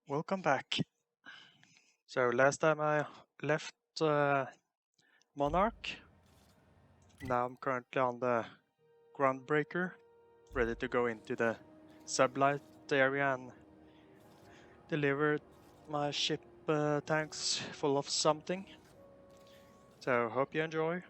Welcome back. So last time I left Monarch. Now I'm currently on the Groundbreaker, ready to go into the sublight area and deliver my ship tanks full of something. So hope you enjoy.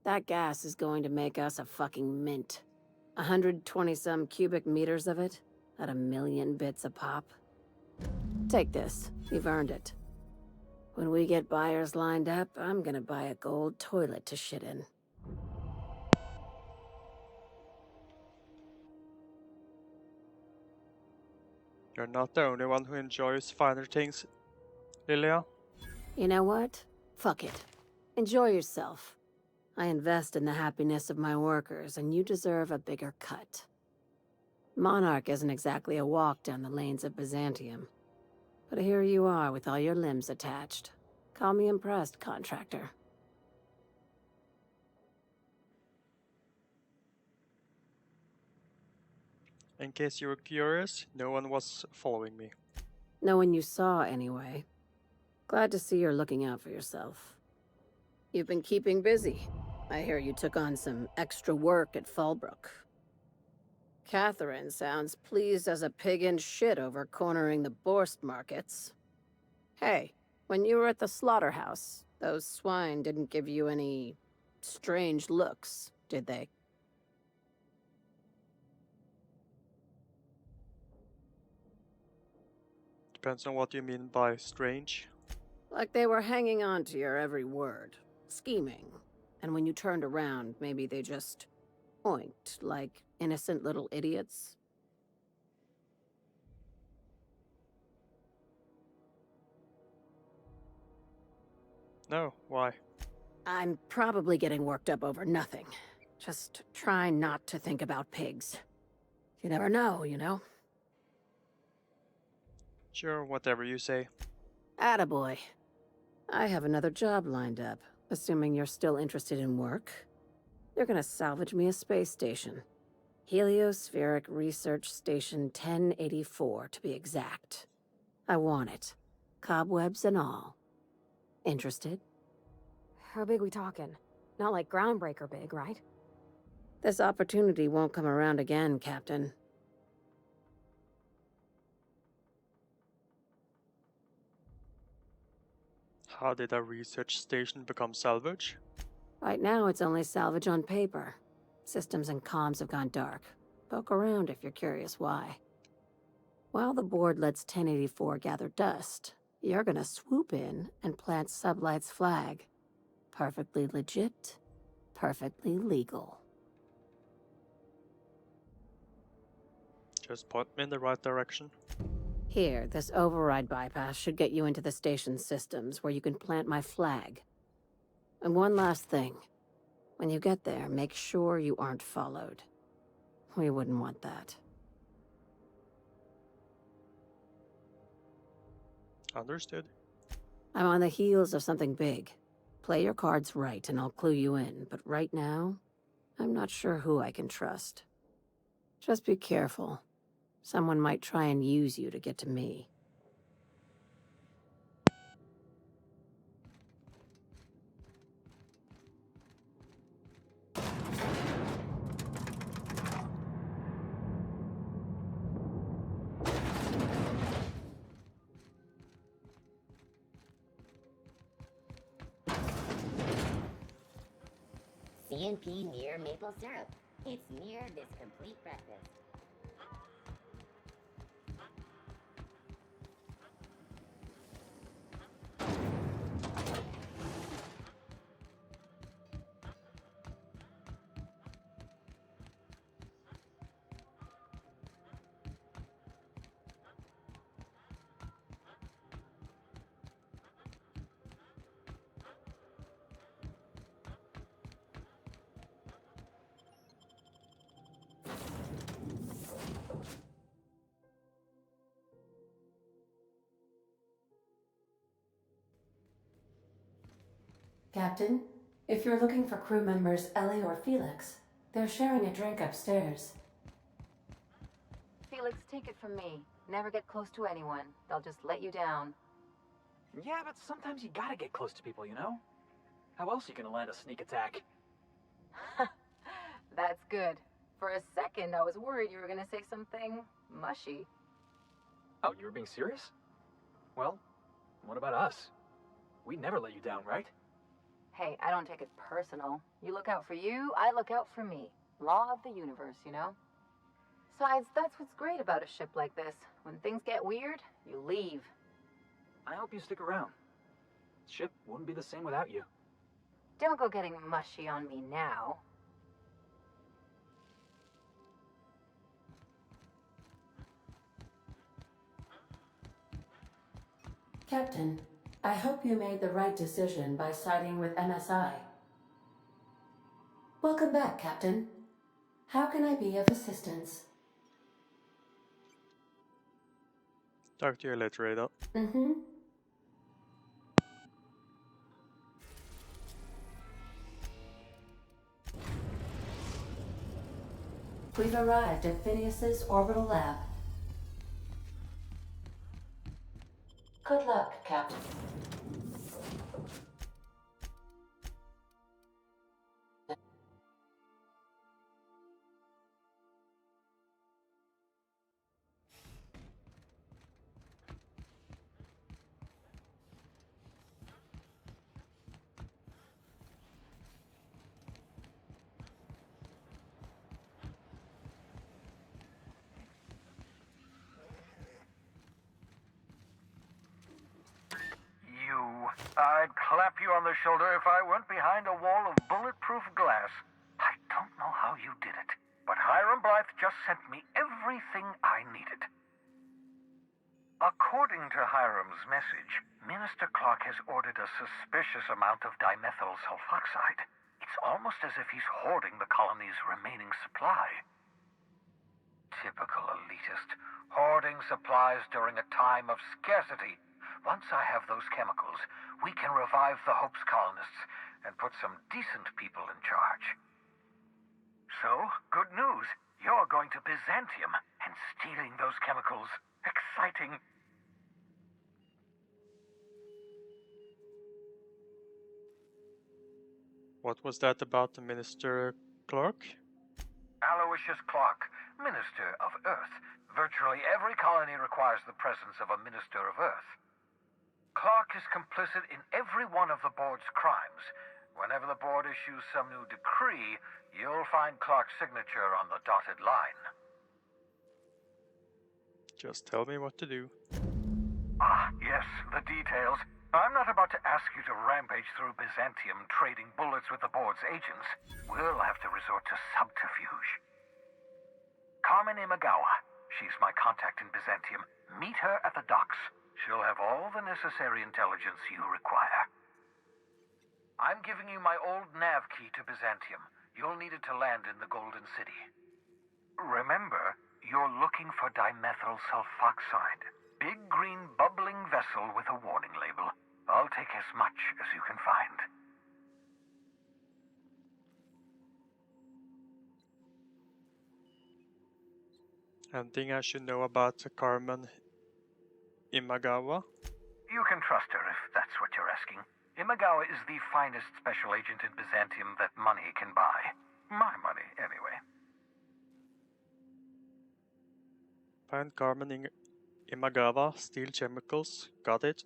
That gas is going to make us a fucking mint. 120-some cubic meters of it, at 1,000,000 bits a pop. Take this. You've earned it. When we get buyers lined up, I'm gonna buy a gold toilet to shit in. You're not the only one who enjoys finer things, Lilia. You know what? Fuck it. Enjoy yourself. I invest in the happiness of my workers, and you deserve a bigger cut. Monarch isn't exactly a walk down the lanes of Byzantium. But here you are with all your limbs attached. Call me impressed, contractor. In case you were curious, no one was following me. No one you saw, anyway. Glad to see you're looking out for yourself. You've been keeping busy. I hear you took on some extra work at Fallbrook. Catherine sounds pleased as a pig in shit over cornering the Borst markets. Hey, when you were at the slaughterhouse, those swine didn't give you any strange looks, did they? Depends on what you mean by strange. Like they were hanging on to your every word, scheming. And when you turned around, maybe they just oinked like innocent little idiots. No, why? I'm probably getting worked up over nothing. Just try not to think about pigs. You never know, you know? Sure, whatever you say. Attaboy. I have another job lined up, assuming you're still interested in work. You're gonna salvage me a space station. Heliospheric Research Station 1084, to be exact. I want it. Cobwebs and all. Interested? How big we talking? Not like groundbreaker big, right? This opportunity won't come around again, Captain. How did a research station become salvage? Right now, it's only salvage on paper. Systems and comms have gone dark. Poke around if you're curious why. While the board lets 1084 gather dust, you're gonna swoop in and plant Sublight's flag. Perfectly legit, perfectly legal. Just point me in the right direction. Here, this override bypass should get you into the station's systems where you can plant my flag. And one last thing. When you get there, make sure you aren't followed. We wouldn't want that. Understood. I'm on the heels of something big. Play your cards right and I'll clue you in, but right now, I'm not sure who I can trust. Just be careful. Someone might try and use you to get to me. CNP near maple syrup. It's near this complete breakfast. Captain. If you're looking for crew members Ellie or Felix, they're sharing a drink upstairs. Felix, take it from me. Never get close to anyone. They'll just let you down. Yeah, but sometimes you gotta get close to people, you know? How else are you gonna land a sneak attack? That's good. For a second, I was worried you were gonna say something mushy. Oh, you were being serious? Well, what about us? We never let you down, right? Hey, I don't take it personal. You look out for you, I look out for me. Law of the universe, you know? Besides, that's what's great about a ship like this. When things get weird, you leave. I hope you stick around. The ship wouldn't be the same without you. Don't go getting mushy on me now. Captain, I hope you made the right decision by siding with MSI. Welcome back, Captain. How can I be of assistance? Talk to you later, Ada. Mm-hmm. We've arrived at Phineas's orbital lab. Good luck, Captain. I'd clap you on the shoulder if I weren't behind a wall of bulletproof glass. I don't know how you did it, but Hiram Blythe just sent me everything I needed. According to Hiram's message, Minister Clark has ordered a suspicious amount of dimethyl sulfoxide. It's almost as if he's hoarding the colony's remaining supply. Typical elitist, hoarding supplies during a time of scarcity. Once I have those chemicals, we can revive the Hope's colonists and put some decent people in charge. So, good news. You're going to Byzantium and stealing those chemicals. Exciting. What was that about the Minister Clark? Aloysius Clark, Minister of Earth. Virtually every colony requires the presence of a Minister of Earth. Clark is complicit in every one of the board's crimes. Whenever the board issues some new decree, you'll find Clark's signature on the dotted line. Just tell me what to do. Ah, yes, the details. I'm not about to ask you to rampage through Byzantium trading bullets with the board's agents. We'll have to resort to subterfuge. Carmen Imagawa. She's my contact in Byzantium. Meet her at the docks. She'll have all the necessary intelligence you require. I'm giving you my old nav key to Byzantium. You'll need it to land in the Golden City. Remember, you're looking for dimethyl sulfoxide. Big green bubbling vessel with a warning label. I'll take as much as you can find. Anything I should know about Carmen Imagawa? You can trust her if that's what you're asking. Imagawa is the finest special agent in Byzantium that money can buy. My money, anyway. Find Carmen Imagawa, steal chemicals, got it?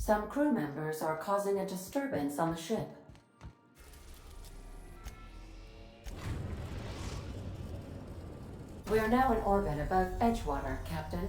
Some crew members are causing a disturbance on the ship. We are now in orbit above Edgewater, Captain.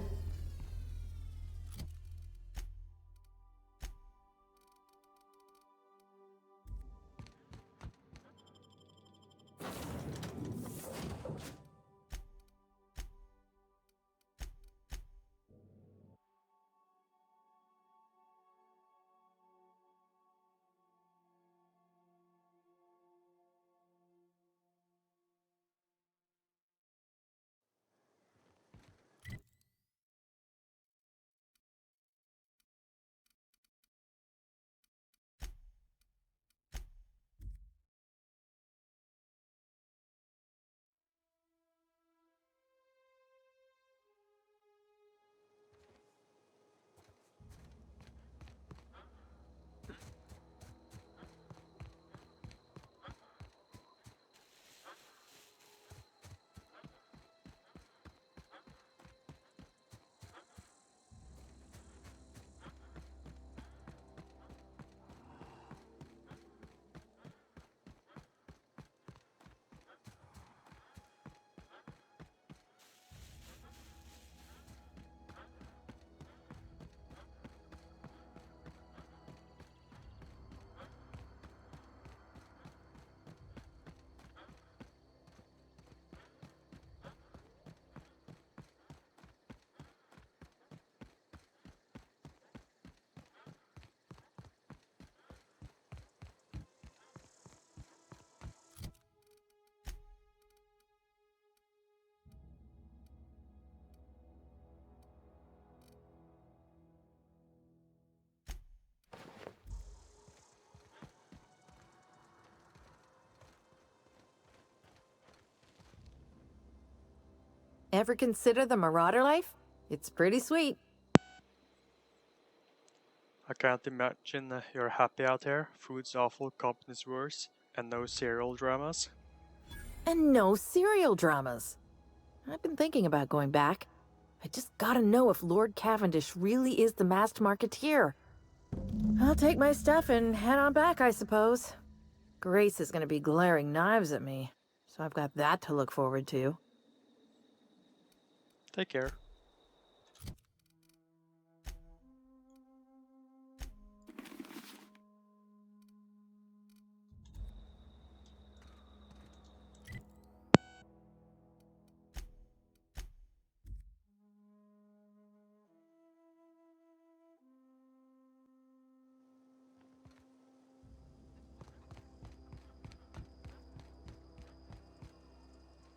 Ever consider the Marauder life? It's pretty sweet. I can't imagine you're happy out here. Food's awful, company's worse, and no serial dramas. And no serial dramas. I've been thinking about going back. I just gotta know if Lord Cavendish really is the masked marketeer. I'll take my stuff and head on back, I suppose. Grace is gonna be glaring knives at me, so I've got that to look forward to. Take care.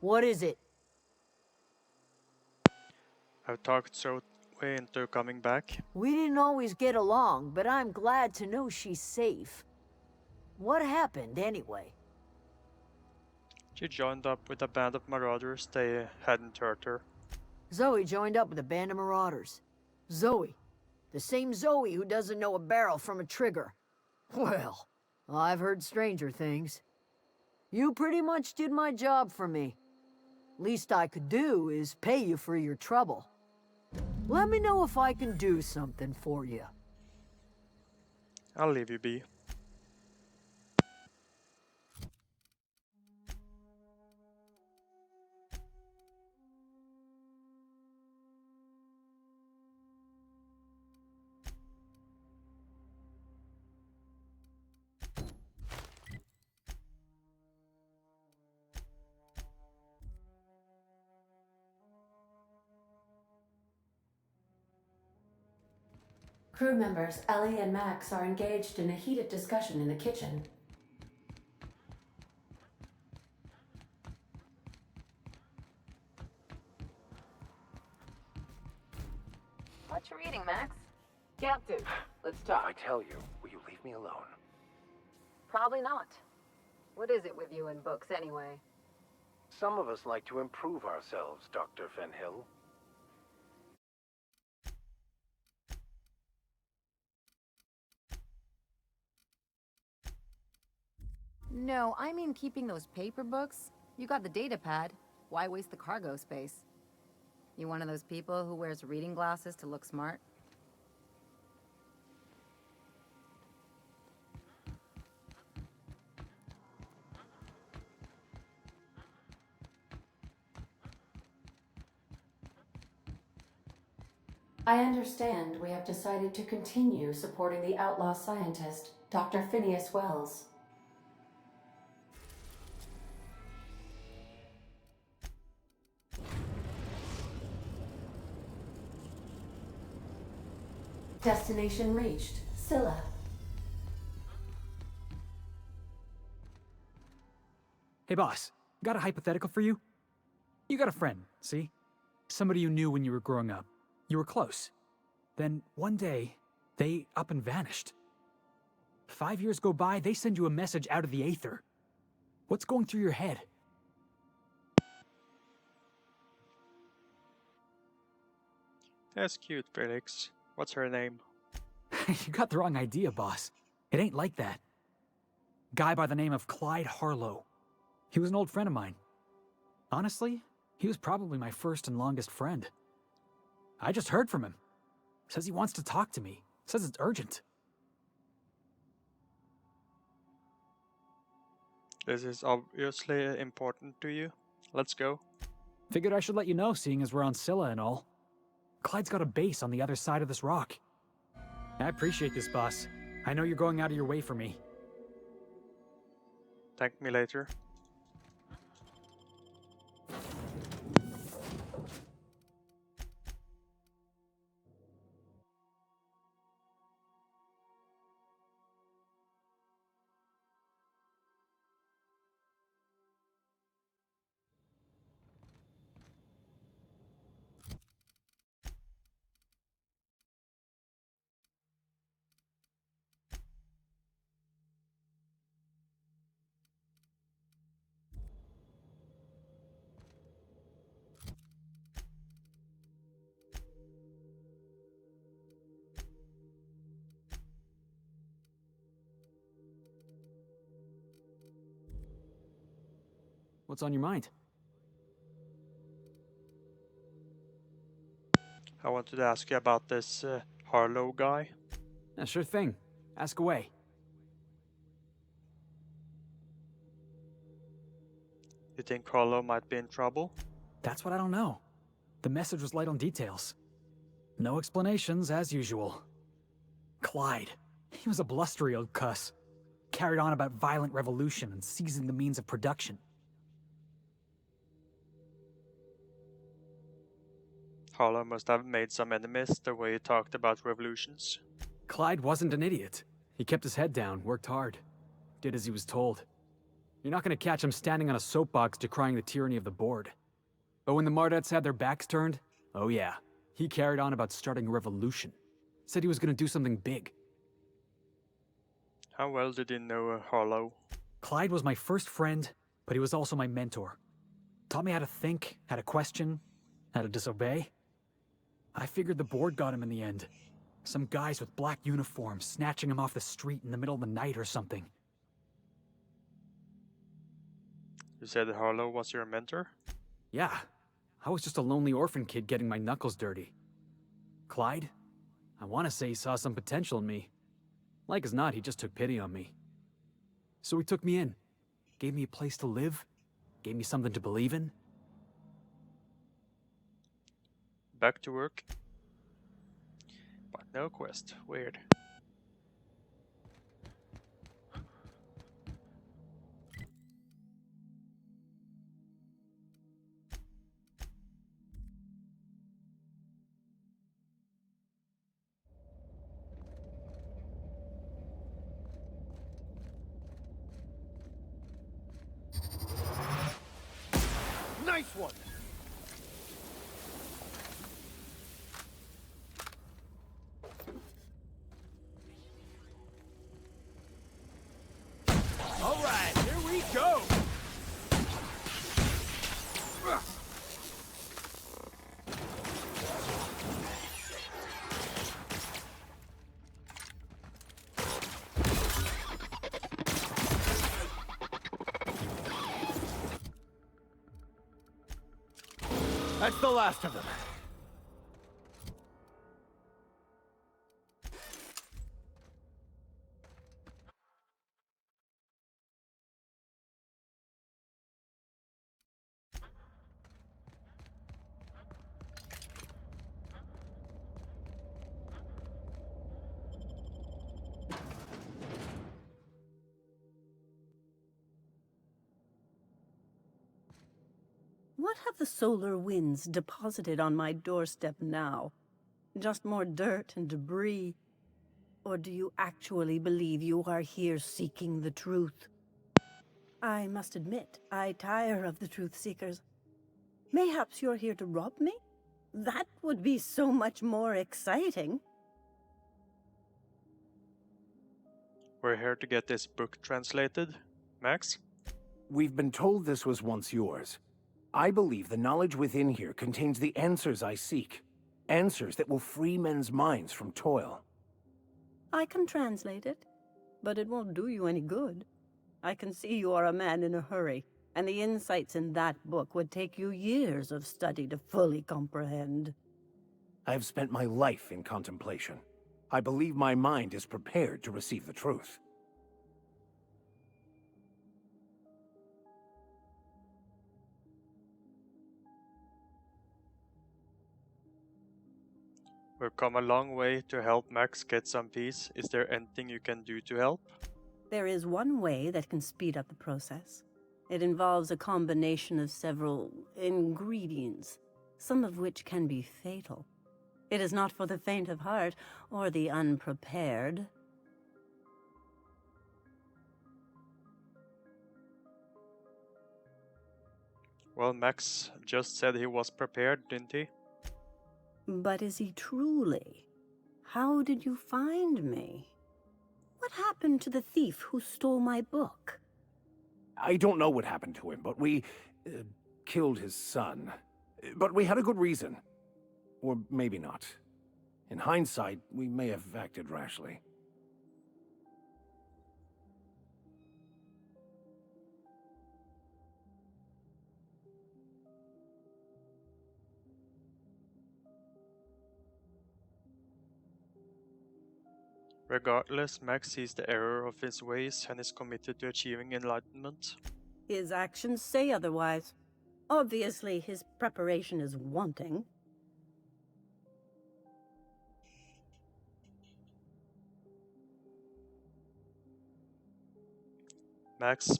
What is it? I've talked Zoe into coming back. We didn't always get along, but I'm glad to know she's safe. What happened, anyway? She joined up with a band of marauders. They hadn't hurt her. Zoe joined up with a band of marauders. Zoe. The same Zoe who doesn't know a barrel from a trigger. Well, I've heard stranger things. You pretty much did my job for me. Least I could do is pay you for your trouble. Let me know if I can do something for you. I'll leave you be. Crew members Ellie and Max are engaged in a heated discussion in the kitchen. What you reading, Max? Captain, let's talk. I tell you, will you leave me alone? Probably not. What is it with you and books, anyway? Some of us like to improve ourselves, Dr. Fenhill. No, I mean keeping those paper books. You got the data pad. Why waste the cargo space? You one of those people who wears reading glasses to look smart? I understand we have decided to continue supporting the outlaw scientist, Dr. Phineas Wells. Destination reached. Scylla. Hey boss, got a hypothetical for you? You got a friend, see? Somebody you knew when you were growing up. You were close. Then one day, they up and vanished. 5 years go by, they send you a message out of the aether. What's going through your head? That's cute, Felix. What's her name? You got the wrong idea, boss. It ain't like that. Guy by the name of Clyde Harlow. He was an old friend of mine. Honestly, he was probably my first and longest friend. I just heard from him. Says he wants to talk to me. Says it's urgent. This is obviously important to you. Let's go. Figured I should let you know, seeing as we're on Scylla and all. Clyde's got a base on the other side of this rock. I appreciate this, boss. I know you're going out of your way for me. Thank me later. What's on your mind? I wanted to ask you about this Harlow guy. Yeah, sure thing. Ask away. You think Harlow might be in trouble? That's what I don't know. The message was light on details. No explanations, as usual. Clyde. He was a blustery old cuss. Carried on about violent revolution and seizing the means of production. Harlow must have made some enemies the way he talked about revolutions. Clyde wasn't an idiot. He kept his head down, worked hard. Did as he was told. You're not gonna catch him standing on a soapbox decrying the tyranny of the board. But when the Mardettes had their backs turned, oh yeah, he carried on about starting a revolution. Said he was gonna do something big. How well did you know Harlow? Clyde was my first friend, but he was also my mentor. Taught me how to think, how to question, how to disobey. I figured the board got him in the end. Some guys with black uniforms snatching him off the street in the middle of the night or something. You said Harlow was your mentor? Yeah, I was just a lonely orphan kid getting my knuckles dirty. Clyde? I want to say he saw some potential in me. Like as not, he just took pity on me. So he took me in. Gave me a place to live. Gave me something to believe in. Back to work. But no quest. Weird. Nice one! All right, here we go! That's the last of them. What have the solar winds deposited on my doorstep now? Just more dirt and debris? Or do you actually believe you are here seeking the truth? I must admit, I tire of the truth seekers. Mayhaps you're here to rob me? That would be so much more exciting. We're here to get this book translated. Max? We've been told this was once yours. I believe the knowledge within here contains the answers I seek. Answers that will free men's minds from toil. I can translate it, but it won't do you any good. I can see you are a man in a hurry, and the insights in that book would take you years of study to fully comprehend. I have spent my life in contemplation. I believe my mind is prepared to receive the truth. We've come a long way to help Max get some peace. Is there anything you can do to help? There is one way that can speed up the process. It involves a combination of several ingredients, some of which can be fatal. It is not for the faint of heart or the unprepared. Well, Max just said he was prepared, didn't he? But is he truly? How did you find me? What happened to the thief who stole my book? I don't know what happened to him, but we killed his son. But we had a good reason. Or maybe not. In hindsight, we may have acted rashly. Regardless, Max sees the error of his ways and is committed to achieving enlightenment. His actions say otherwise. Obviously, his preparation is wanting. Max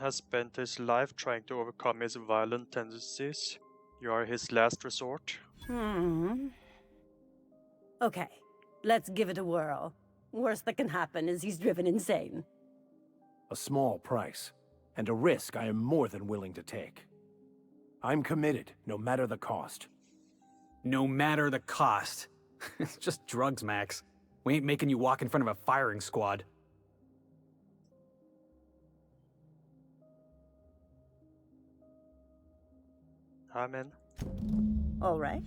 has spent his life trying to overcome his violent tendencies. You are his last resort. Okay, let's give it a whirl. Worst that can happen is he's driven insane. A small price, and a risk I am more than willing to take. I'm committed, no matter the cost. No matter the cost. It's just drugs, Max. We ain't making you walk in front of a firing squad. I'm in. All right.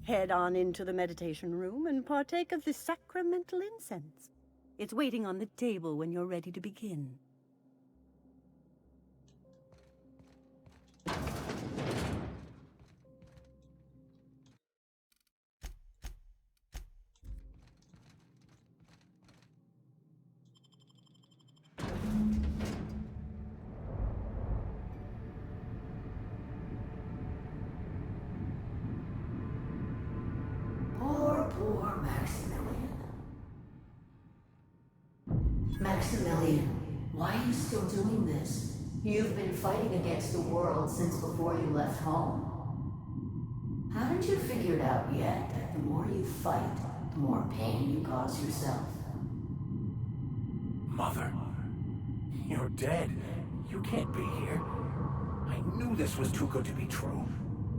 Head on into the meditation room and partake of the sacramental incense. It's waiting on the table when you're ready to begin. Poor Maximilian. Maximilian, why are you still doing this? You've been fighting against the world since before you left home. Haven't you figured out yet that the more you fight, the more pain you cause yourself? Mother, you're dead. You can't be here. I knew this was too good to be true.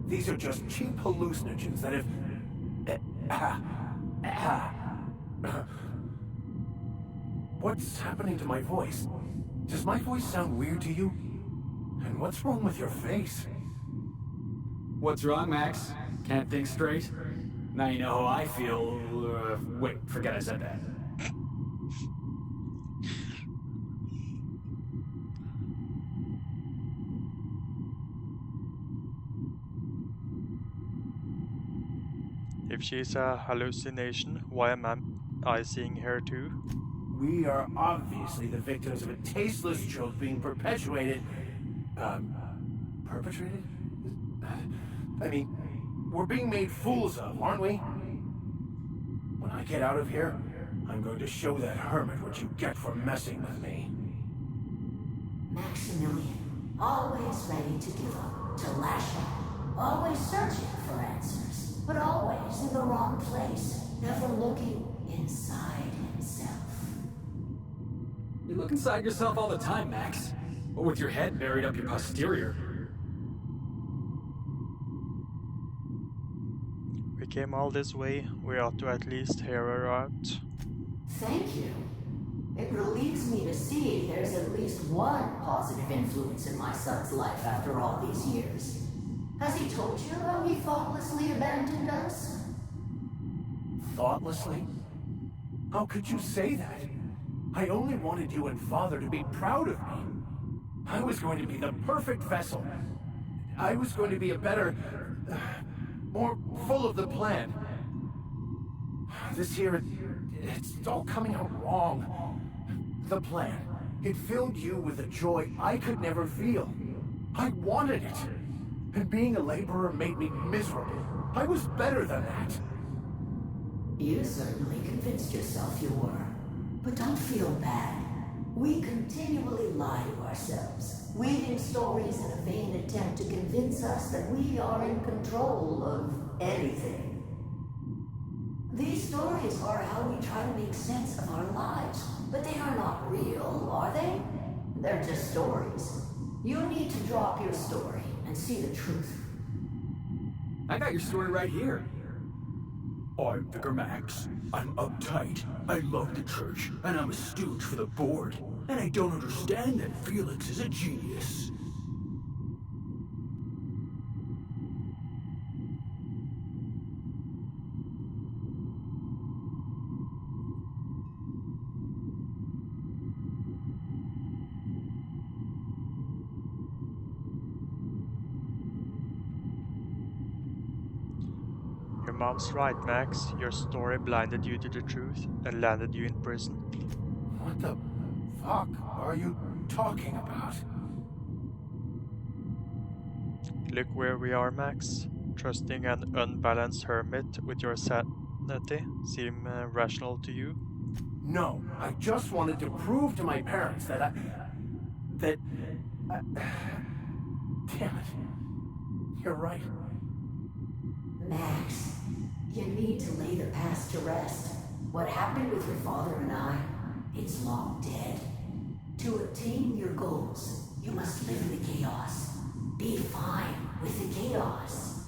These are just cheap hallucinogens that have... What's happening to my voice? Does my voice sound weird to you? And what's wrong with your face? What's wrong, Max? Can't think straight? Now you know how I feel. Wait, forget I said that. If she's a hallucination, why am I seeing her too? We are obviously the victims of a tasteless joke being perpetuated... perpetrated? I mean, we're being made fools of, aren't we? When I get out of here, I'm going to show that hermit what you get for messing with me. Maximilian, always ready to give up, to lash out, always searching for answers, but always in the wrong place, never looking inside himself. You look inside yourself all the time, Max. Or with your head buried up your posterior. We came all this way, we ought to at least hear her out. Thank you. It relieves me to see there's at least one positive influence in my son's life after all these years. Has he told you how he thoughtlessly abandoned us? Thoughtlessly? How could you say that? I only wanted you and Father to be proud of me. I was going to be the perfect vessel. I was going to be a better... more full of the plan. This year, it's all coming out wrong. The plan. It filled you with a joy I could never feel. I wanted it. And being a laborer made me miserable. I was better than that. You certainly convinced yourself you were. But don't feel bad. We continually lie to ourselves, weaving stories in a vain attempt to convince us that we are in control of anything. These stories are how we try to make sense of our lives, but they are not real, are they? They're just stories. You need to drop your story and see the truth. I got your story right here. I'm Vicar Max. I'm uptight. I love the church, and I'm a stooge for the board. And I don't understand that Felix is a genius. Your mom's right, Max. Your story blinded you to the truth and landed you in prison. What the fuck are you talking about? Look where we are, Max. Trusting an unbalanced hermit with your sanity seem rational to you? No, I just wanted to prove to my parents that I... Damn it. You're right. Max, you need to lay the past to rest. What happened with your father and I, it's long dead. To attain your goals, you must live in the chaos. Be fine with the chaos.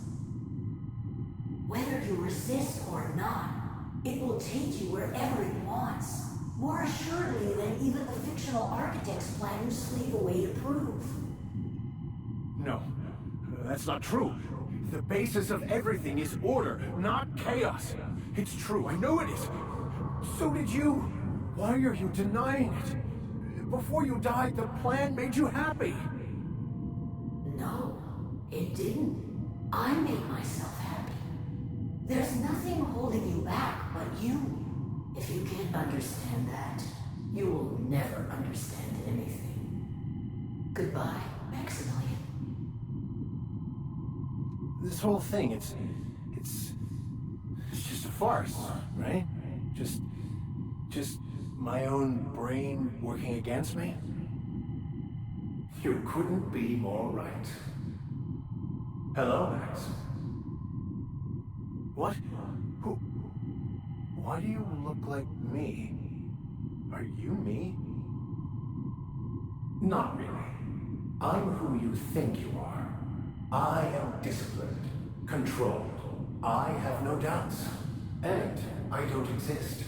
Whether you resist or not, it will take you wherever it wants. More assuredly than even the fictional architect's planners slave away to prove. No, that's not true. The basis of everything is order, not chaos. It's true, I know it is. So did you. Why are you denying it? Before you died, the plan made you happy. No, it didn't. I made myself happy. There's nothing holding you back but you. If you can't understand that, you will never understand anything. Goodbye, Maximilian. This whole thing, it's just a farce, right? Just my own brain working against me? You couldn't be more right. Hello, Max. What? Who? Why do you look like me? Are you me? Not really. I'm who you think you are. I am disciplined, controlled. I have no doubts. And I don't exist.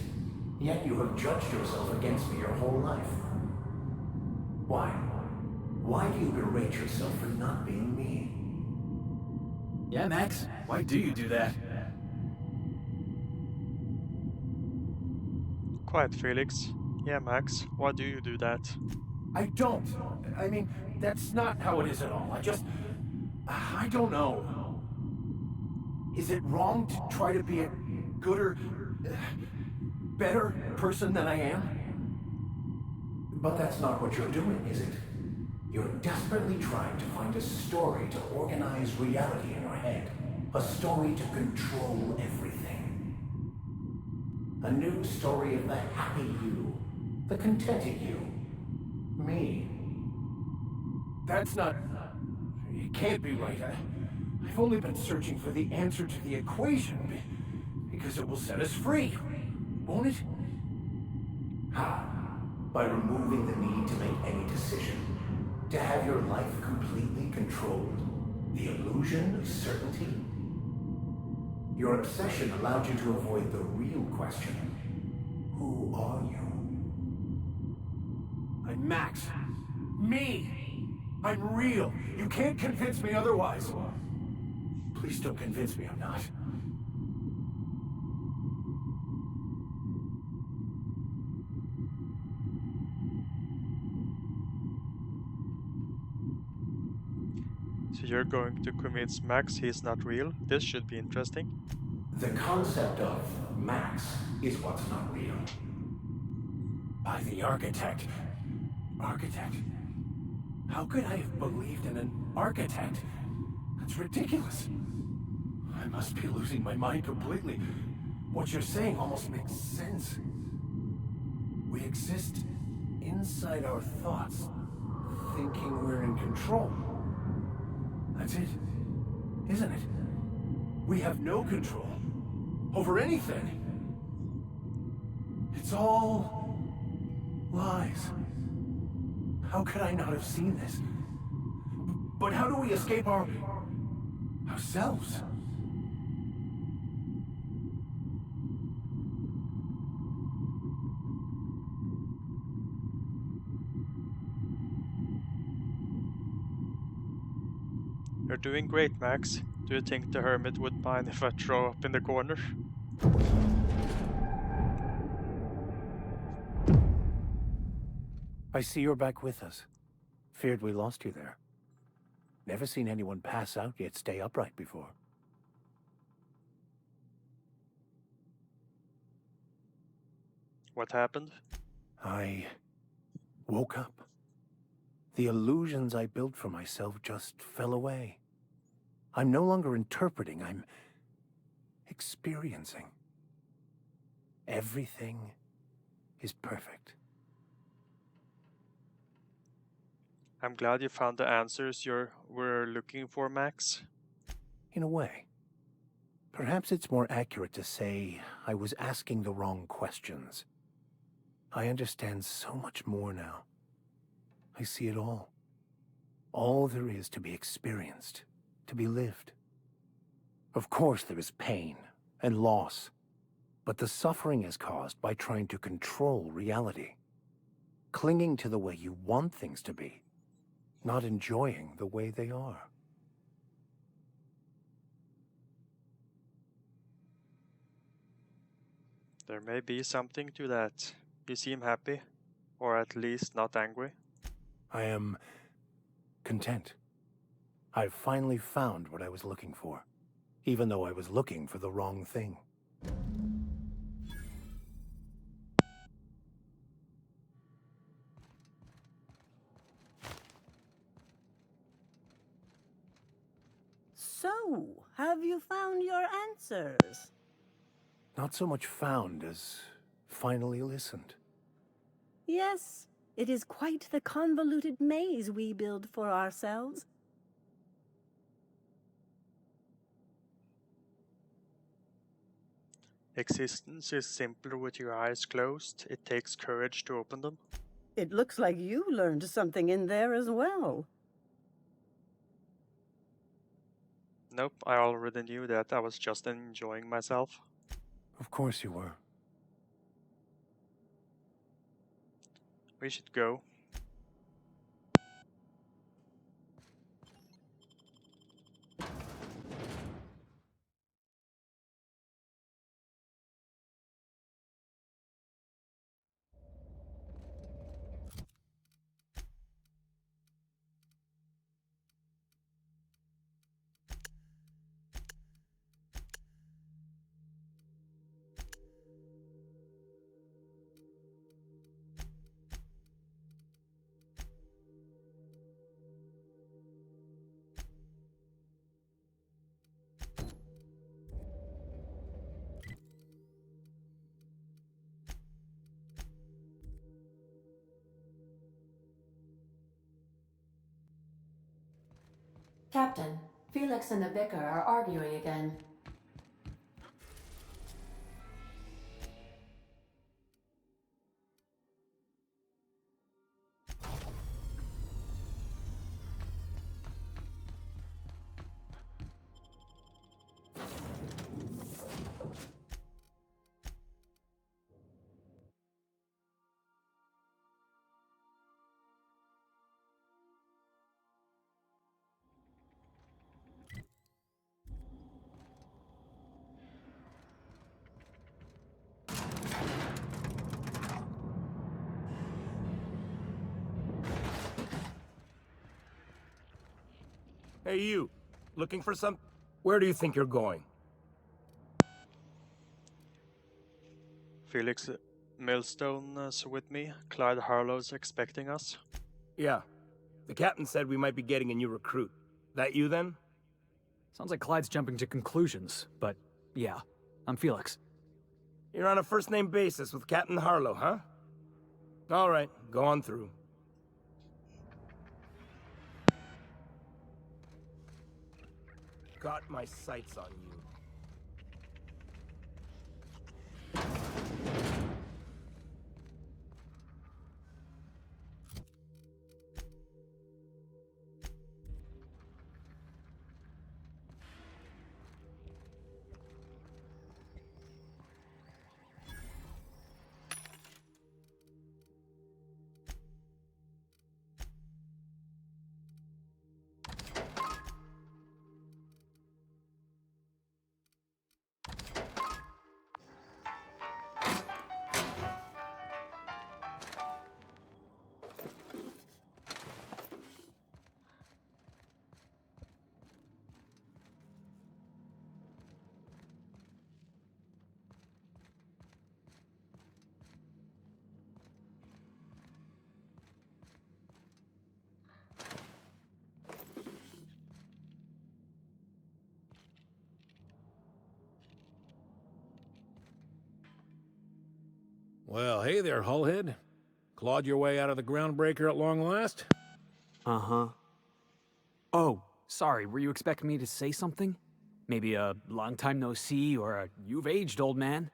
Yet you have judged yourself against me your whole life. Why? Why do you berate yourself for not being me? Yeah, Max. Why do you do that? Quiet, Felix. Yeah, Max, why do you do that? I don't. I mean, that's not how it is at all. I don't know. Is it wrong to try to be a gooder, better person than I am? But that's not what you're doing, is it? You're desperately trying to find a story to organize reality in your head. A story to control everything. A new story of the happy you, the contented you. Me. That's not... can't be right. I've only been searching for the answer to the equation because it will set us free, won't it? How? By removing the need to make any decision. To have your life completely controlled. The illusion of certainty. Your obsession allowed you to avoid the real question. Who are you? I'm Max. Me! I'm real. You can't convince me otherwise. Please don't convince me I'm not. So you're going to convince Max he's not real? This should be interesting. The concept of Max is what's not real. By the architect. Architect? How could I have believed in an architect? That's ridiculous. I must be losing my mind completely. What you're saying almost makes sense. We exist inside our thoughts, thinking we're in control. That's it, isn't it? We have no control over anything. It's all lies. How could I not have seen this? But how do we escape ourselves? You're doing great, Max. Do you think the hermit would mind if I throw up in the corner? I see you're back with us. Feared we lost you there. Never seen anyone pass out yet stay upright before. What happened? I woke up. The illusions I built for myself just fell away. I'm no longer interpreting, I'm experiencing. Everything is perfect. I'm glad you found the answers you were looking for, Max. In a way. Perhaps it's more accurate to say I was asking the wrong questions. I understand so much more now. I see it all. All there is to be experienced, to be lived. Of course there is pain and loss, but the suffering is caused by trying to control reality. Clinging to the way you want things to be, not enjoying the way they are. There may be something to that. You seem happy, or at least not angry. I am content. I've finally found what I was looking for, even though I was looking for the wrong thing. So, have you found your answers? Not so much found as finally listened. Yes, it is quite the convoluted maze we build for ourselves. Existence is simpler with your eyes closed. It takes courage to open them. It looks like you learned something in there as well. Nope, I already knew that. I was just enjoying myself. Of course you were. We should go. Captain, Felix and the Vicar are arguing again. Hey, you. Looking for some... Where do you think you're going? Felix Millstone's with me. Clyde Harlow's expecting us. Yeah. The captain said we might be getting a new recruit. That you, then? Sounds like Clyde's jumping to conclusions, but yeah, I'm Felix. You're on a first-name basis with Captain Harlow, huh? All right, go on through. Got my sights on you. Well, hey there, Hullhead. Clawed your way out of the groundbreaker at long last? Uh-huh. Oh, sorry, were you expecting me to say something? Maybe a long time no see, or a you've aged, old man?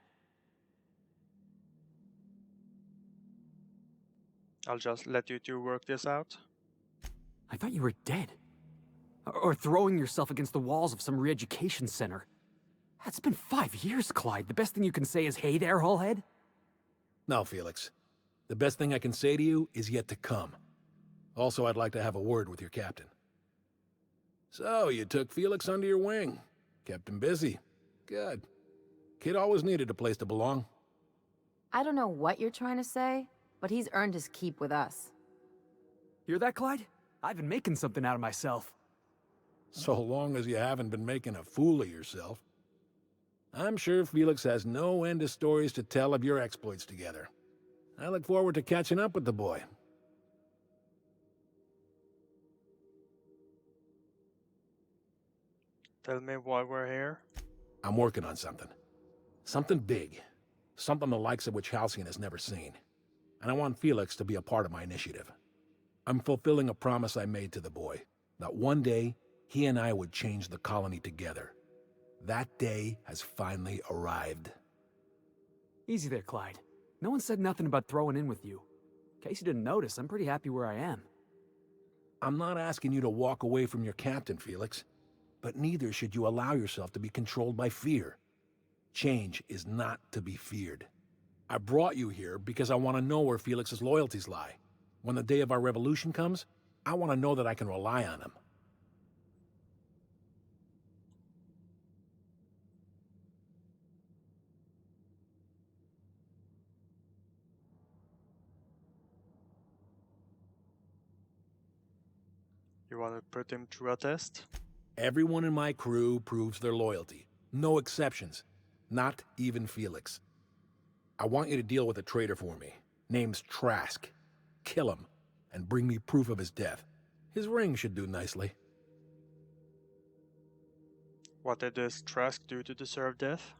I'll just let you two work this out. I thought you were dead. Or throwing yourself against the walls of some re-education center. It's been 5 years, Clyde. The best thing you can say is, hey there, Hullhead? No, Felix. The best thing I can say to you is yet to come. Also, I'd like to have a word with your captain. So, you took Felix under your wing. Kept him busy. Good. Kid always needed a place to belong. I don't know what you're trying to say, but he's earned his keep with us. Hear that, Clyde? I've been making something out of myself. So long as you haven't been making a fool of yourself. I'm sure Felix has no end of stories to tell of your exploits together. I look forward to catching up with the boy. Tell me why we're here. I'm working on something. Something big. Something the likes of which Halcyon has never seen. And I want Felix to be a part of my initiative. I'm fulfilling a promise I made to the boy, that one day he and I would change the colony together. That day has finally arrived. Easy there, Clyde. No one said nothing about throwing in with you. In case you didn't notice, I'm pretty happy where I am. I'm not asking you to walk away from your captain, Felix. But neither should you allow yourself to be controlled by fear. Change is not to be feared. I brought you here because I want to know where Felix's loyalties lie. When the day of our revolution comes, I want to know that I can rely on him. You want to put him through a test? Everyone in my crew proves their loyalty. No exceptions. Not even Felix. I want you to deal with a traitor for me. Name's Trask. Kill him, and bring me proof of his death. His ring should do nicely. What did this Trask do to deserve death?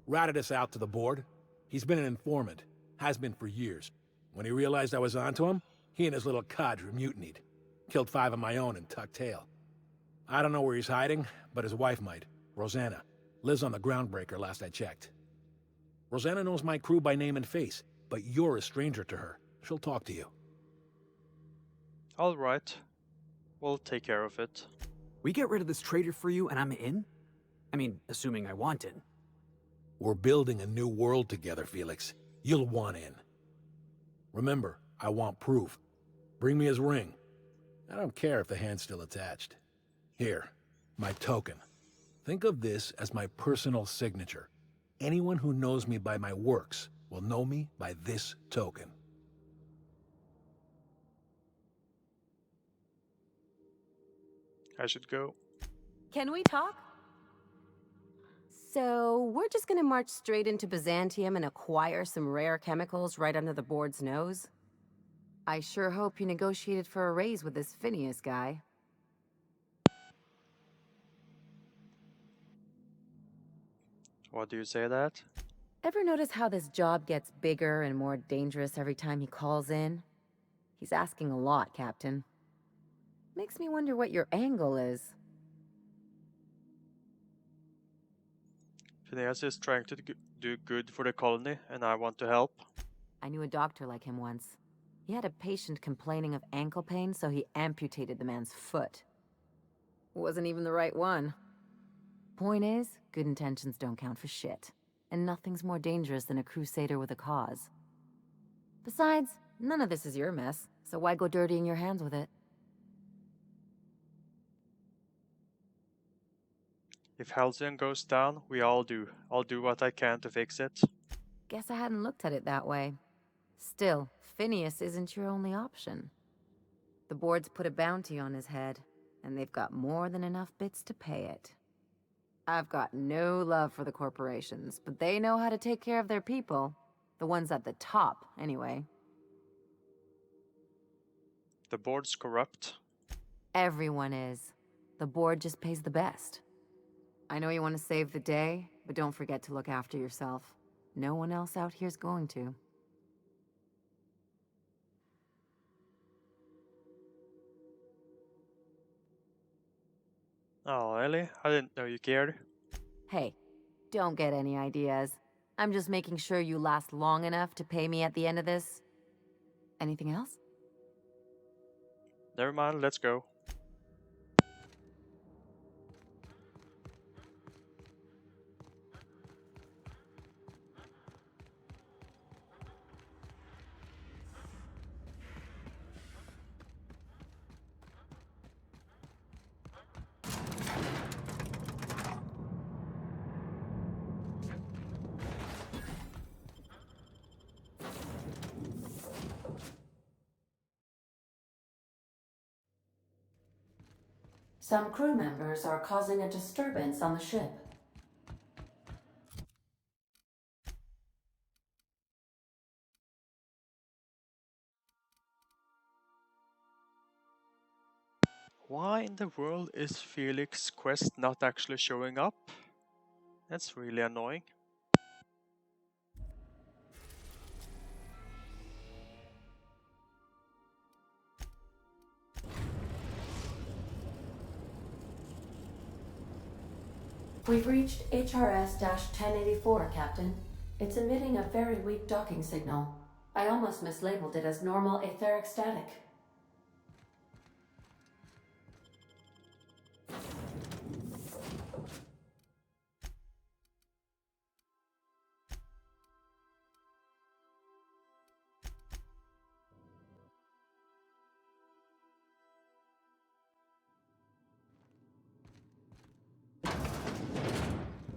Ratted us out to the board. He's been an informant. Has been for years. When he realized I was onto him, he and his little cadre mutinied. Killed 5 of my own and tucked tail. I don't know where he's hiding, but his wife might. Rosanna. Lives on the Groundbreaker, last I checked. Rosanna knows my crew by name and face, but you're a stranger to her. She'll talk to you. All right. We'll take care of it. We get rid of this traitor for you and I'm in? I mean, assuming I want in. We're building a new world together, Felix. You'll want in. Remember, I want proof. Bring me his ring. I don't care if the hand's still attached. Here, my token. Think of this as my personal signature. Anyone who knows me by my works will know me by this token. I should go. Can we talk? So, we're just gonna march straight into Byzantium and acquire some rare chemicals right under the board's nose? I sure hope you negotiated for a raise with this Phineas guy. What do you say that? Ever notice how this job gets bigger and more dangerous every time he calls in? He's asking a lot, Captain. Makes me wonder what your angle is. Phineas is trying to do good for the colony, and I want to help. I knew a doctor like him once. He had a patient complaining of ankle pain, so he amputated the man's foot. Wasn't even the right one. Point is, good intentions don't count for shit. And nothing's more dangerous than a crusader with a cause. Besides, none of this is your mess, so why go dirtying your hands with it? If Halcyon goes down, we all do. I'll do what I can to fix it. Guess I hadn't looked at it that way. Still, Phineas isn't your only option. The board's put a bounty on his head, and they've got more than enough bits to pay it. I've got no love for the corporations, but they know how to take care of their people. The ones at the top, anyway. The board's corrupt. Everyone is. The board just pays the best. I know you want to save the day, but don't forget to look after yourself. No one else out here's going to. Oh, Ellie, I didn't know you cared. Hey, don't get any ideas. I'm just making sure you last long enough to pay me at the end of this. Anything else? Never mind, let's go. Some crew members are causing a disturbance on the ship. Why in the world is Felix Quest not actually showing up? That's really annoying. We've reached HRS-1084, Captain. It's emitting a very weak docking signal. I almost mislabeled it as normal etheric static.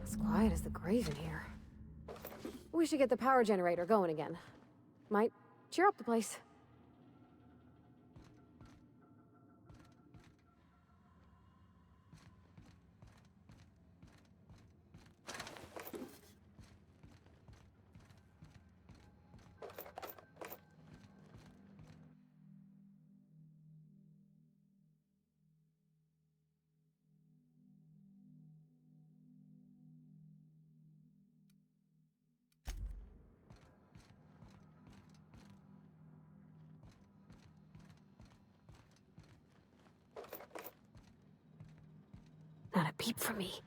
It's quiet as the grave in here. We should get the power generator going again. Might cheer up the place. peep from me.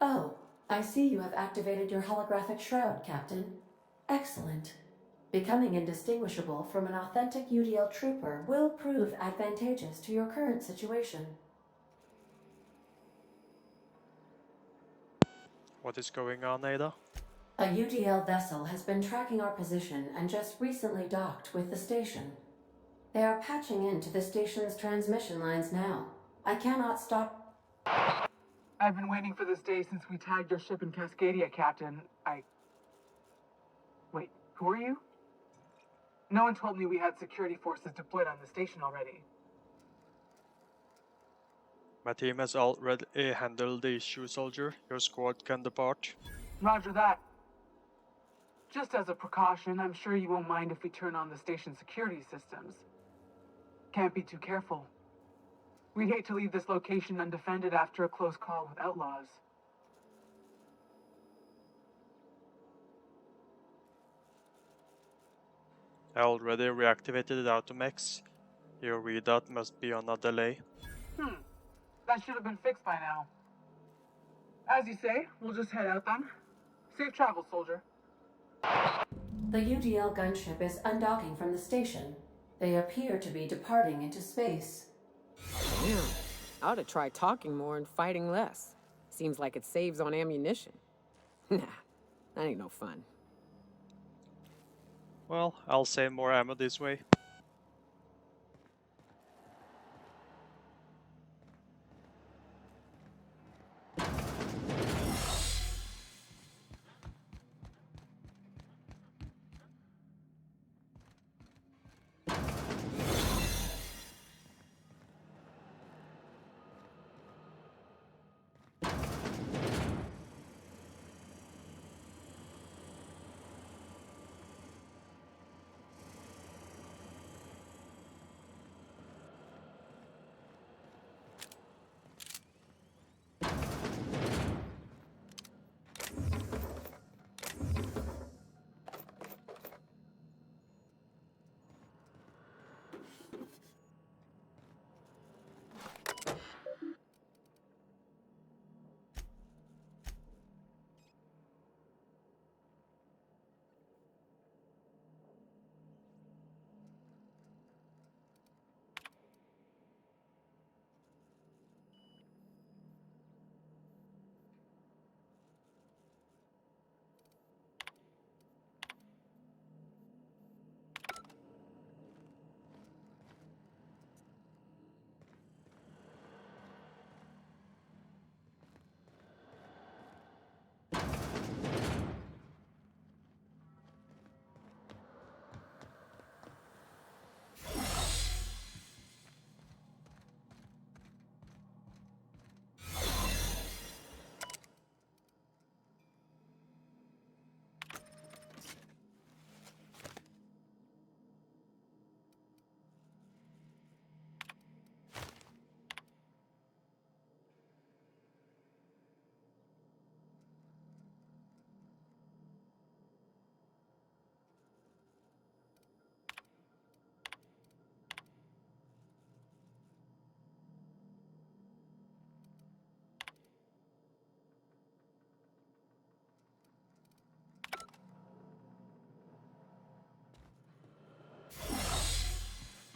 Oh, I see you have activated your holographic shroud, Captain. Excellent. Becoming indistinguishable from an authentic UDL trooper will prove advantageous to your current situation. What is going on, Ada? A UDL vessel has been tracking our position and just recently docked with the station. They are patching into the station's transmission lines now. I cannot stop. I've been waiting for this day since we tagged your ship in Cascadia, Captain. Wait, who are you? No one told me we had security forces deployed on the station already. My team has already handled the issue, soldier. Your squad can depart. Roger that. Just as a precaution, I'm sure you won't mind if we turn on the station security systems. Can't be too careful. We'd hate to leave this location undefended after a close call with outlaws. I already reactivated the automechs. Your readout must be on a delay. That should have been fixed by now. As you say, we'll just head out then. Safe travel, soldier. The UDL gunship is undocking from the station. They appear to be departing into space. Damn. I ought to try talking more and fighting less. Seems like it saves on ammunition. Nah, that ain't no fun. Well, I'll save more ammo this way.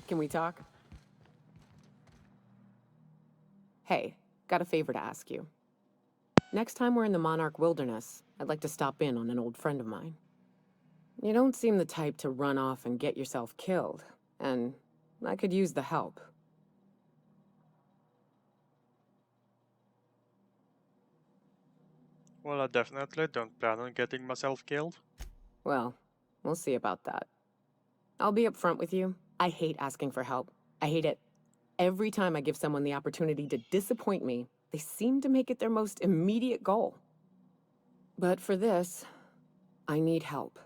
Can we talk? Hey, got a favor to ask you. Next time we're in the Monarch Wilderness, I'd like to stop in on an old friend of mine. You don't seem the type to run off and get yourself killed, and I could use the help. Well, I definitely don't plan on getting myself killed. Well, we'll see about that. I'll be upfront with you. I hate asking for help. I hate it. Every time I give someone the opportunity to disappoint me, they seem to make it their most immediate goal. But for this, I need help.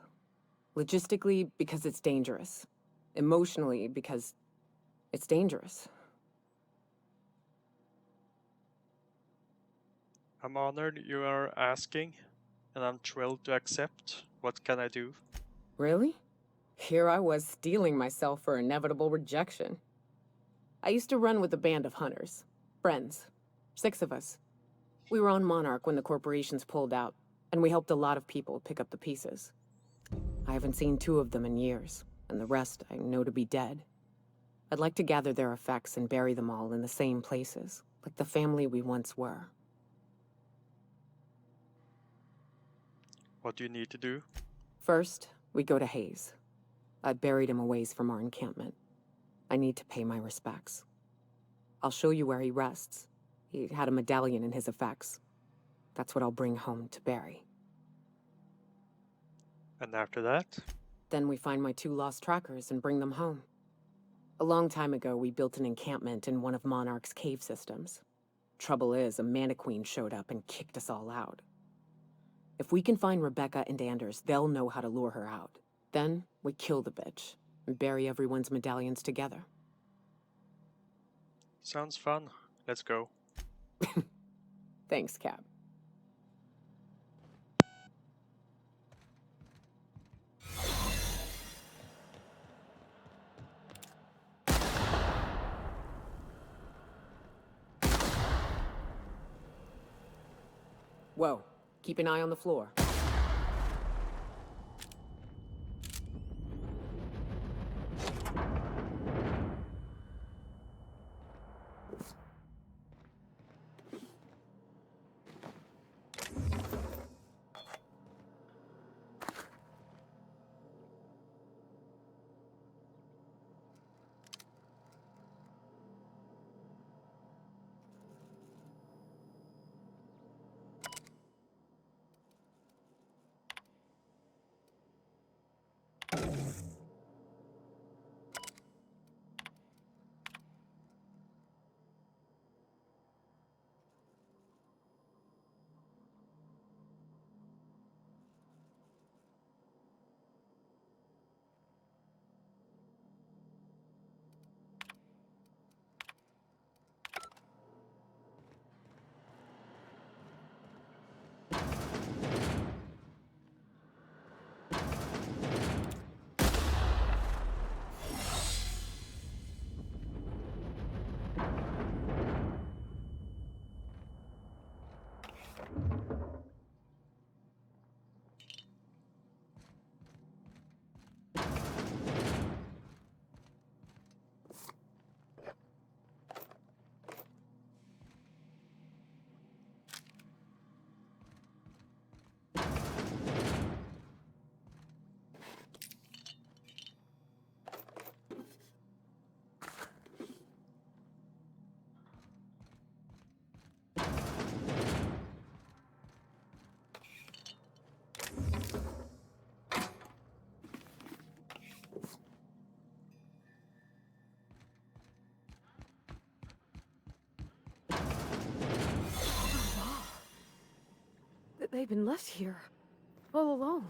Logistically, because it's dangerous. Emotionally, because it's dangerous. I'm honored you are asking, and I'm thrilled to accept. What can I do? Really? Here I was steeling myself for inevitable rejection. I used to run with a band of hunters. Friends. 6 of us. We were on Monarch when the corporations pulled out, and we helped a lot of people pick up the pieces. I haven't seen 2 of them in years, and the rest I know to be dead. I'd like to gather their effects and bury them all in the same places, like the family we once were. What do you need to do? First, we go to Hayes. I buried him a ways from our encampment. I need to pay my respects. I'll show you where he rests. He had a medallion in his effects. That's what I'll bring home to Barry. And after that? Then we find my 2 lost trackers and bring them home. A long time ago, we built an encampment in one of Monarch's cave systems. Trouble is, a Mantiqueen showed up and kicked us all out. If we can find Rebecca and Anders, they'll know how to lure her out. Then, we kill the bitch, and bury everyone's medallions together. Sounds fun. Let's go. Thanks, Cap. Whoa, keep an eye on the floor. They've been left here, all alone.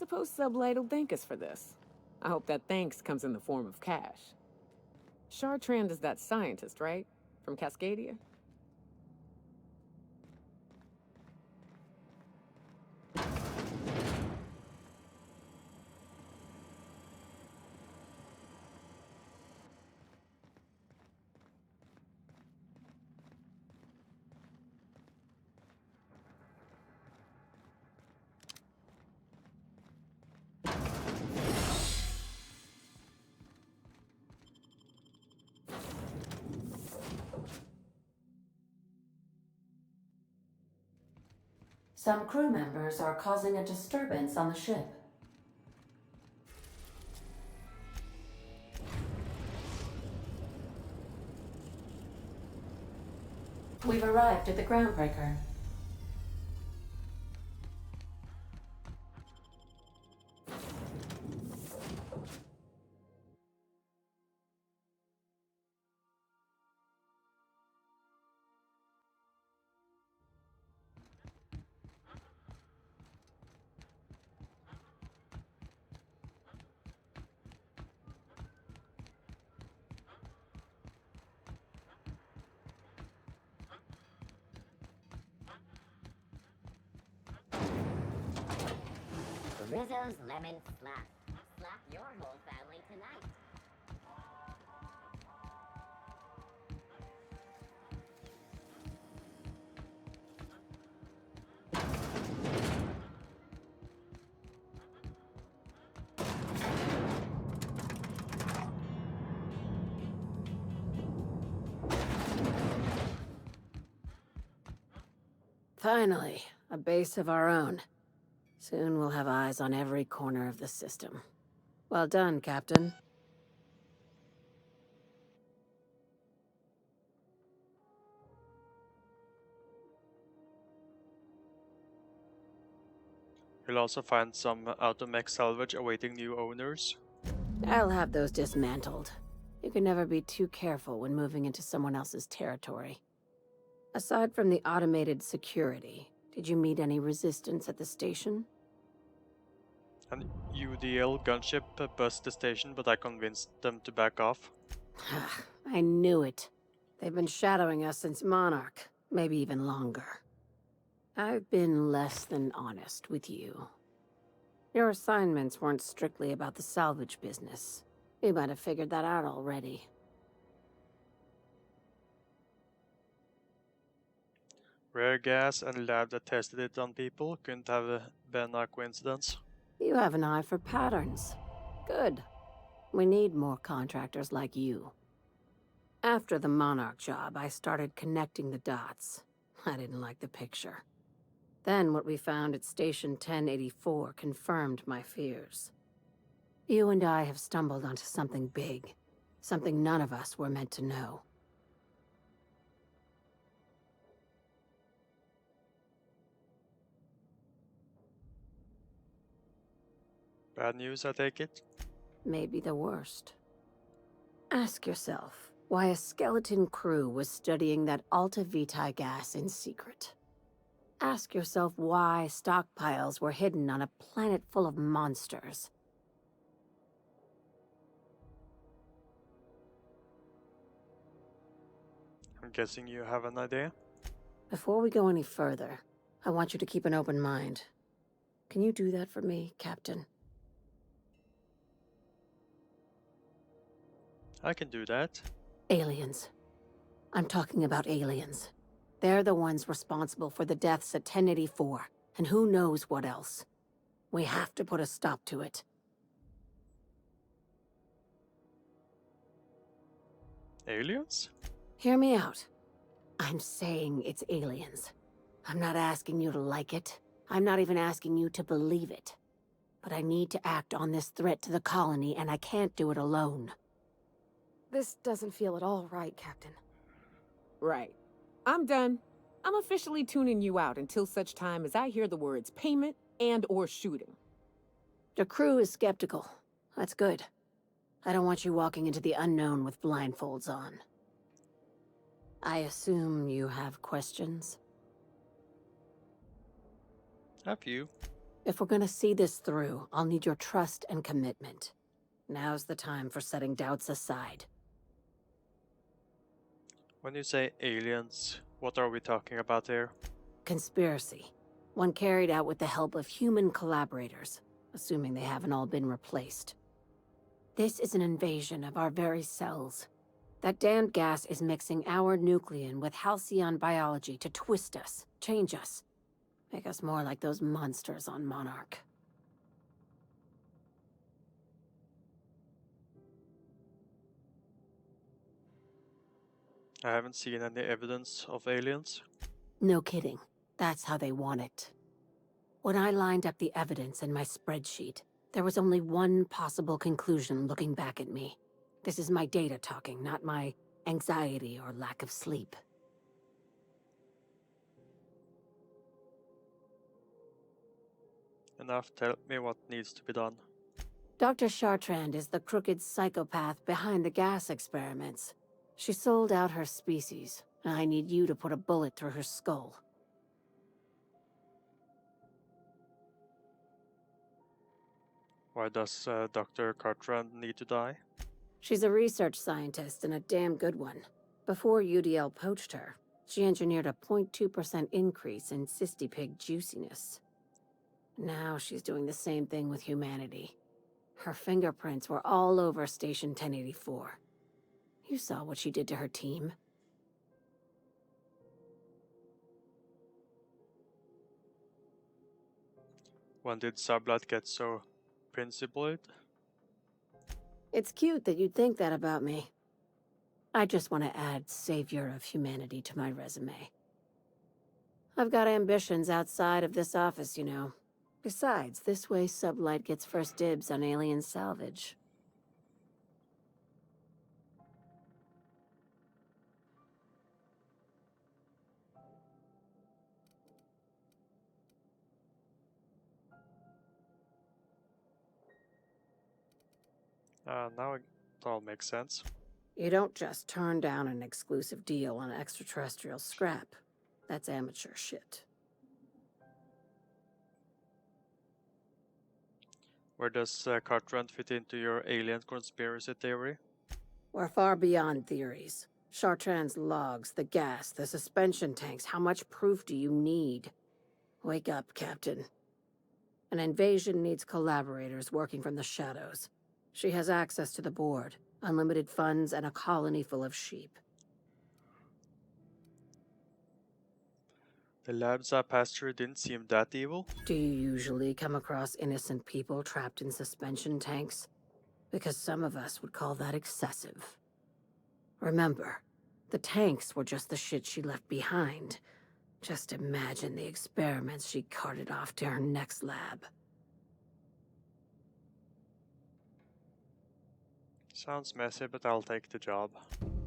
suppose Sublight will thank us for this. I hope that thanks comes in the form of cash. Chartrand is that scientist, right? From Cascadia? Some crew members are causing a disturbance on the ship. We've arrived at the groundbreaker. Rizzo's Lemon Slap. Slap your whole family tonight. Finally, a base of our own. Soon we'll have eyes on every corner of the system. Well done, Captain. You'll also find some automech salvage awaiting new owners. I'll have those dismantled. You can never be too careful when moving into someone else's territory. Aside from the automated security, did you meet any resistance at the station? An UDL gunship bust the station, but I convinced them to back off. I knew it. They've been shadowing us since Monarch, maybe even longer. I've been less than honest with you. Your assignments weren't strictly about the salvage business. You might have figured that out already. Rare gas and lab that tested it on people couldn't have been a coincidence. You have an eye for patterns. Good. We need more contractors like you. After the Monarch job, I started connecting the dots. I didn't like the picture. Then what we found at Station 1084 confirmed my fears. You and I have stumbled onto something big. Something none of us were meant to know. Bad news, I take it? Maybe the worst. Ask yourself why a skeleton crew was studying that Alta Vitae gas in secret. Ask yourself why stockpiles were hidden on a planet full of monsters. I'm guessing you have an idea? Before we go any further, I want you to keep an open mind. Can you do that for me, Captain? I can do that. Aliens. I'm talking about aliens. They're the ones responsible for the deaths at 1084, and who knows what else. We have to put a stop to it. Aliens? Hear me out. I'm saying it's aliens. I'm not asking you to like it. I'm not even asking you to believe it. But I need to act on this threat to the colony, and I can't do it alone. This doesn't feel at all right, Captain. Right. I'm done. I'm officially tuning you out until such time as I hear the words payment and/or shooting. The crew is skeptical. That's good. I don't want you walking into the unknown with blindfolds on. I assume you have questions? A few. If we're gonna see this through, I'll need your trust and commitment. Now's the time for setting doubts aside. When you say aliens, what are we talking about here? Conspiracy. One carried out with the help of human collaborators, assuming they haven't all been replaced. This is an invasion of our very cells. That damned gas is mixing our nucleon with halcyon biology to twist us, change us, make us more like those monsters on Monarch. I haven't seen any evidence of aliens. No kidding. That's how they want it. When I lined up the evidence in my spreadsheet, there was only one possible conclusion looking back at me. This is my data talking, not my anxiety or lack of sleep. Enough, tell me what needs to be done. Dr. Chartrand is the crooked psychopath behind the gas experiments. She sold out her species, and I need you to put a bullet through her skull. Why does Dr. Cartrand need to die? She's a research scientist and a damn good one. Before UDL poached her, she engineered a 0.2% increase in cystipig juiciness. Now she's doing the same thing with humanity. Her fingerprints were all over Station 1084. You saw what she did to her team. When did Sublight get so principled? It's cute that you'd think that about me. I just want to add savior of humanity to my resume. I've got ambitions outside of this office, you know. Besides, this way Sublight gets first dibs on alien salvage. Now it all makes sense. You don't just turn down an exclusive deal on extraterrestrial scrap. That's amateur shit. Where does Cartrand fit into your alien conspiracy theory? We're far beyond theories. Chartrand's logs, the gas, the suspension tanks, how much proof do you need? Wake up, Captain. An invasion needs collaborators working from the shadows. She has access to the board, unlimited funds, and a colony full of sheep. The labs I passed through didn't seem that evil. Do you usually come across innocent people trapped in suspension tanks? Because some of us would call that excessive. Remember, the tanks were just the shit she left behind. Just imagine the experiments she carted off to her next lab. Sounds messy, but I'll take the job.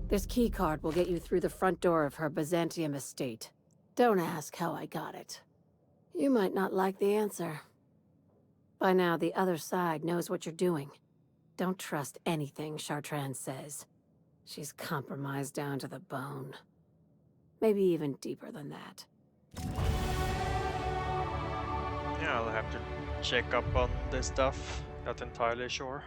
This keycard will get you through the front door of her Byzantium estate. Don't ask how I got it. You might not like the answer. By now, the other side knows what you're doing. Don't trust anything Chartrand says. She's compromised down to the bone. Maybe even deeper than that. Yeah, I'll have to check up on this stuff. Not entirely sure.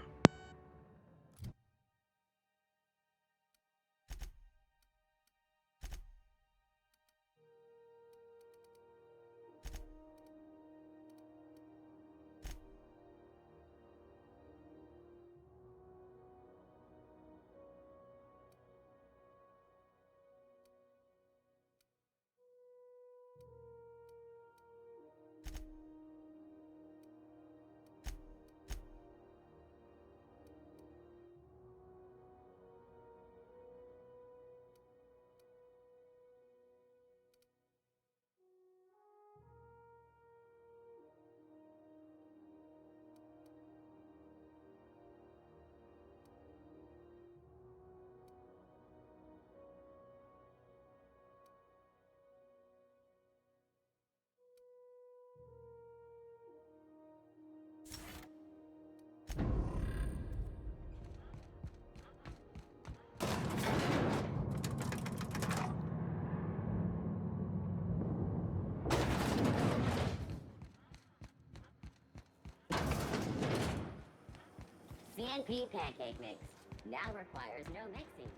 Pan pea pancake mix. Now requires no mixing.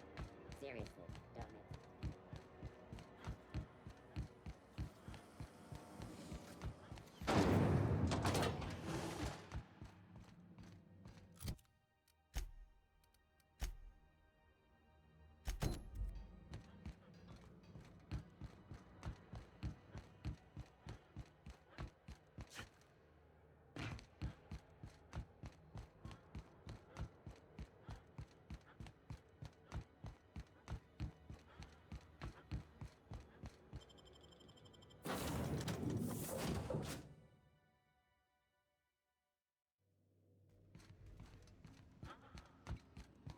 Seriously, don't mix.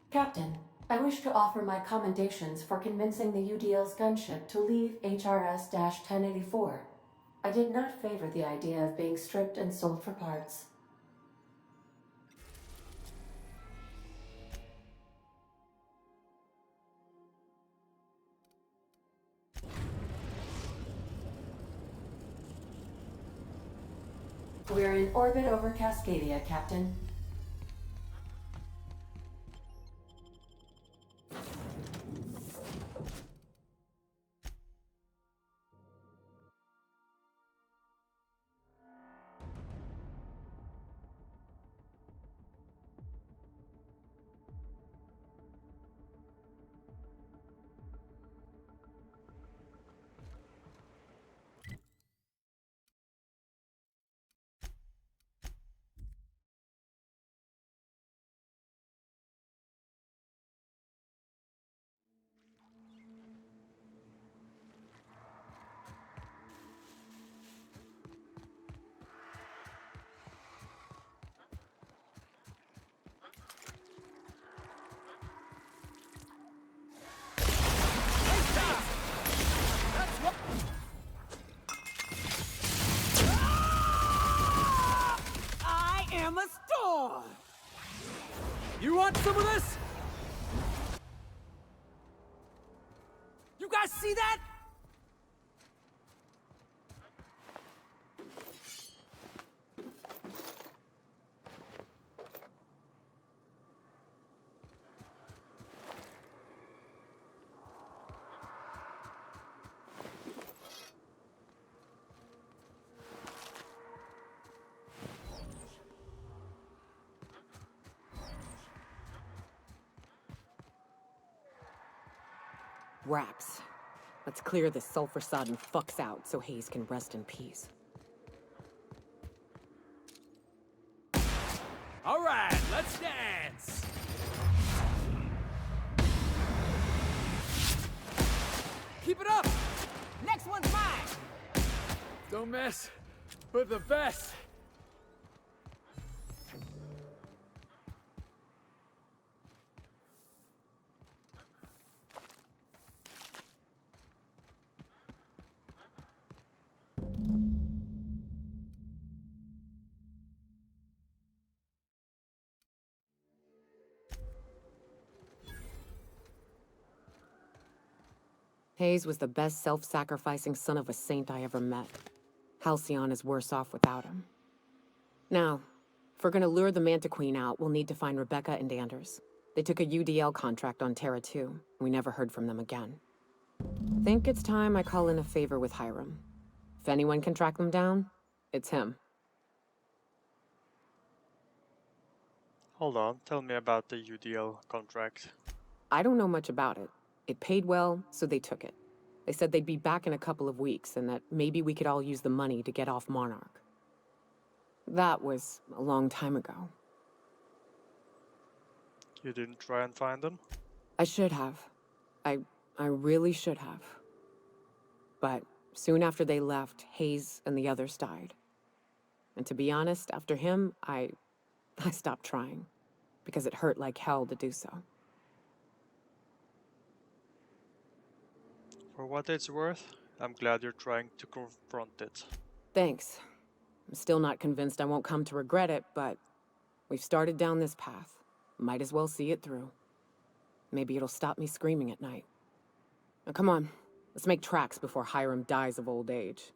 Captain, I wish to offer my commendations for convincing the UDL's gunship to leave HRS-1084. I did not favor the idea of being stripped and sold for parts. We're in orbit over Cascadia, Captain. I am a storm! You want some of this? You guys see that? Raps. Let's clear this sulfur-sodden fucks out so Hayes can rest in peace. All right, let's dance! Keep it up! Next one's mine! Don't mess with the best! Hayes was the best self-sacrificing son of a saint I ever met. Halcyon is worse off without him. Now, if we're gonna lure the Manta Queen out, we'll need to find Rebecca and Anders. They took a UDL contract on Terra 2. We never heard from them again. Think it's time I call in a favor with Hiram. If anyone can track them down, it's him. Hold on, tell me about the UDL contract. I don't know much about it. It paid well, so they took it. They said they'd be back in a couple of weeks, and that maybe we could all use the money to get off Monarch. That was a long time ago. You didn't try and find them? I should have. I really should have. But soon after they left, Hayes and the others died. And to be honest, after him, I stopped trying. Because it hurt like hell to do so. For what it's worth, I'm glad you're trying to confront it. Thanks. I'm still not convinced I won't come to regret it, but we've started down this path. Might as well see it through. Maybe it'll stop me screaming at night. Now come on, let's make tracks before Hiram dies of old age.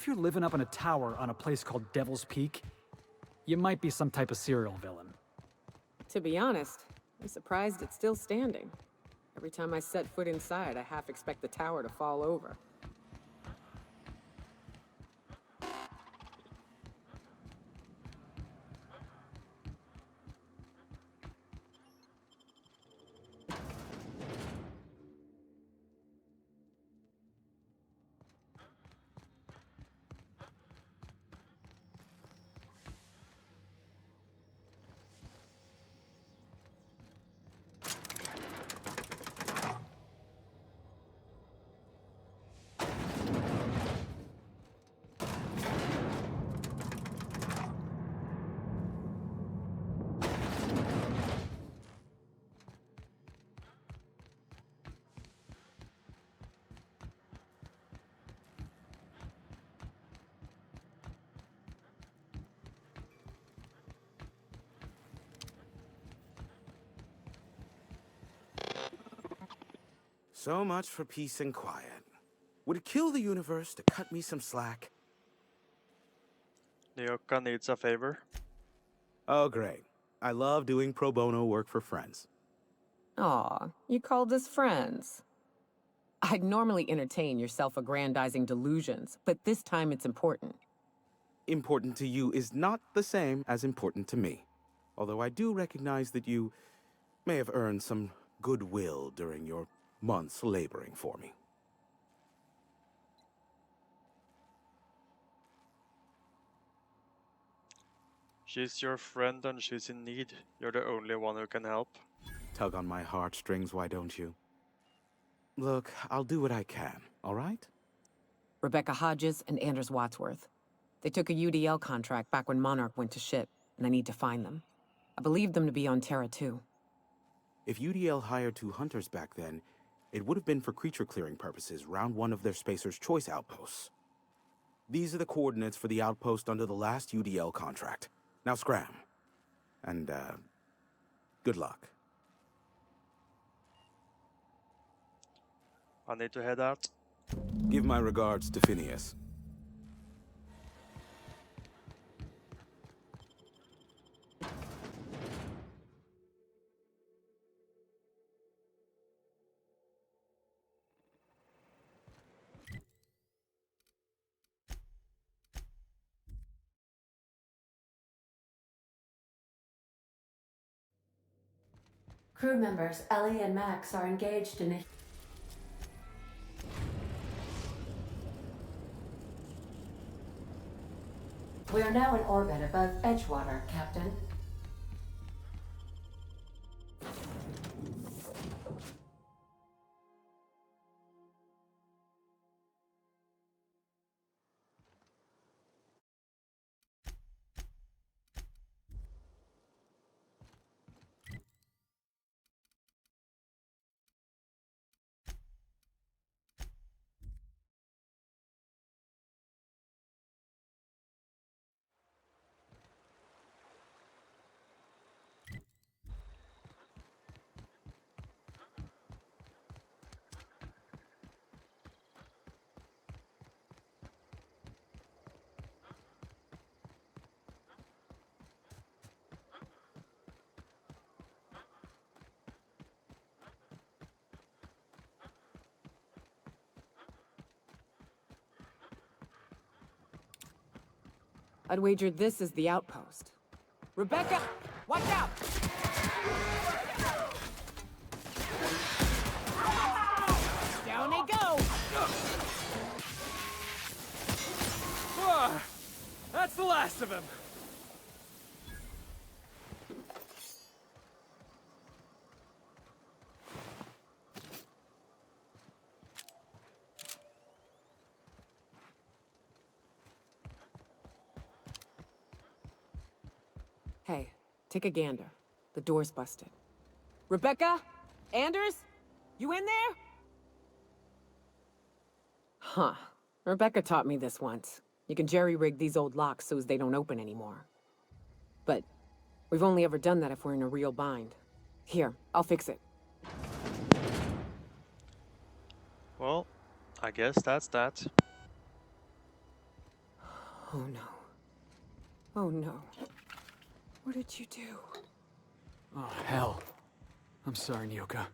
if you're living up in a tower on a place called Devil's Peak, you might be some type of serial villain. To be honest, I'm surprised it's still standing. Every time I set foot inside, I half expect the tower to fall over. So much for peace and quiet. Would it kill the universe to cut me some slack? Nyoka needs a favor. Oh, great. I love doing pro bono work for friends. Aw, you called us friends. I'd normally entertain your self-aggrandizing delusions, but this time it's important. Important to you is not the same as important to me. Although I do recognize that you may have earned some goodwill during your months laboring for me. She's your friend and she's in need. You're the only one who can help. Tug on my heartstrings, why don't you? Look, I'll do what I can, all right? Rebecca Hodges and Anders Wadsworth. They took a UDL contract back when Monarch went to shit, and I need to find them. I believed them to be on Terra too. If UDL hired 2 hunters back then, it would have been for creature clearing purposes round one of their Spacer's Choice outposts. These are the coordinates for the outpost under the last UDL contract. Now scram. And, good luck. I need to head out. Give my regards to Phineas. Crew members Ellie and Max are engaged in a... We are now in orbit above Edgewater, Captain. I'd wager this is the outpost. Rebecca, watch out! Down they go! That's the last of him! Hey, take a gander. The door's busted. Rebecca? Anders? You in there? Huh. Rebecca taught me this once. You can jerry-rig these old locks so as they don't open anymore. But we've only ever done that if we're in a real bind. Here, I'll fix it. Well, I guess that's that. Oh no. Oh no. What did you do? Oh, hell. I'm sorry, Nyoka.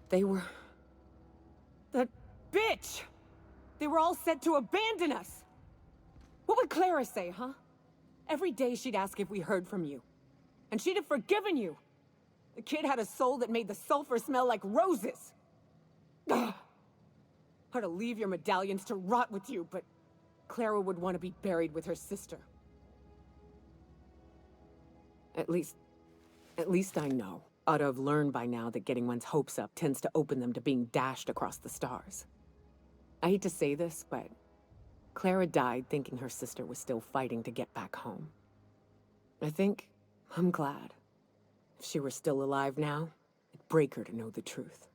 They were... That bitch! They were all set to abandon us! What would Clara say, huh? Every day she'd ask if we heard from you. And she'd have forgiven you! The kid had a soul that made the sulfur smell like roses! Ugh. Or to leave your medallions to rot with you, but Clara would want to be buried with her sister. At least I know. Ought to have learned by now that getting one's hopes up tends to open them to being dashed across the stars. I hate to say this, but Clara died thinking her sister was still fighting to get back home. I'm glad. If she were still alive now, it'd break her to know the truth.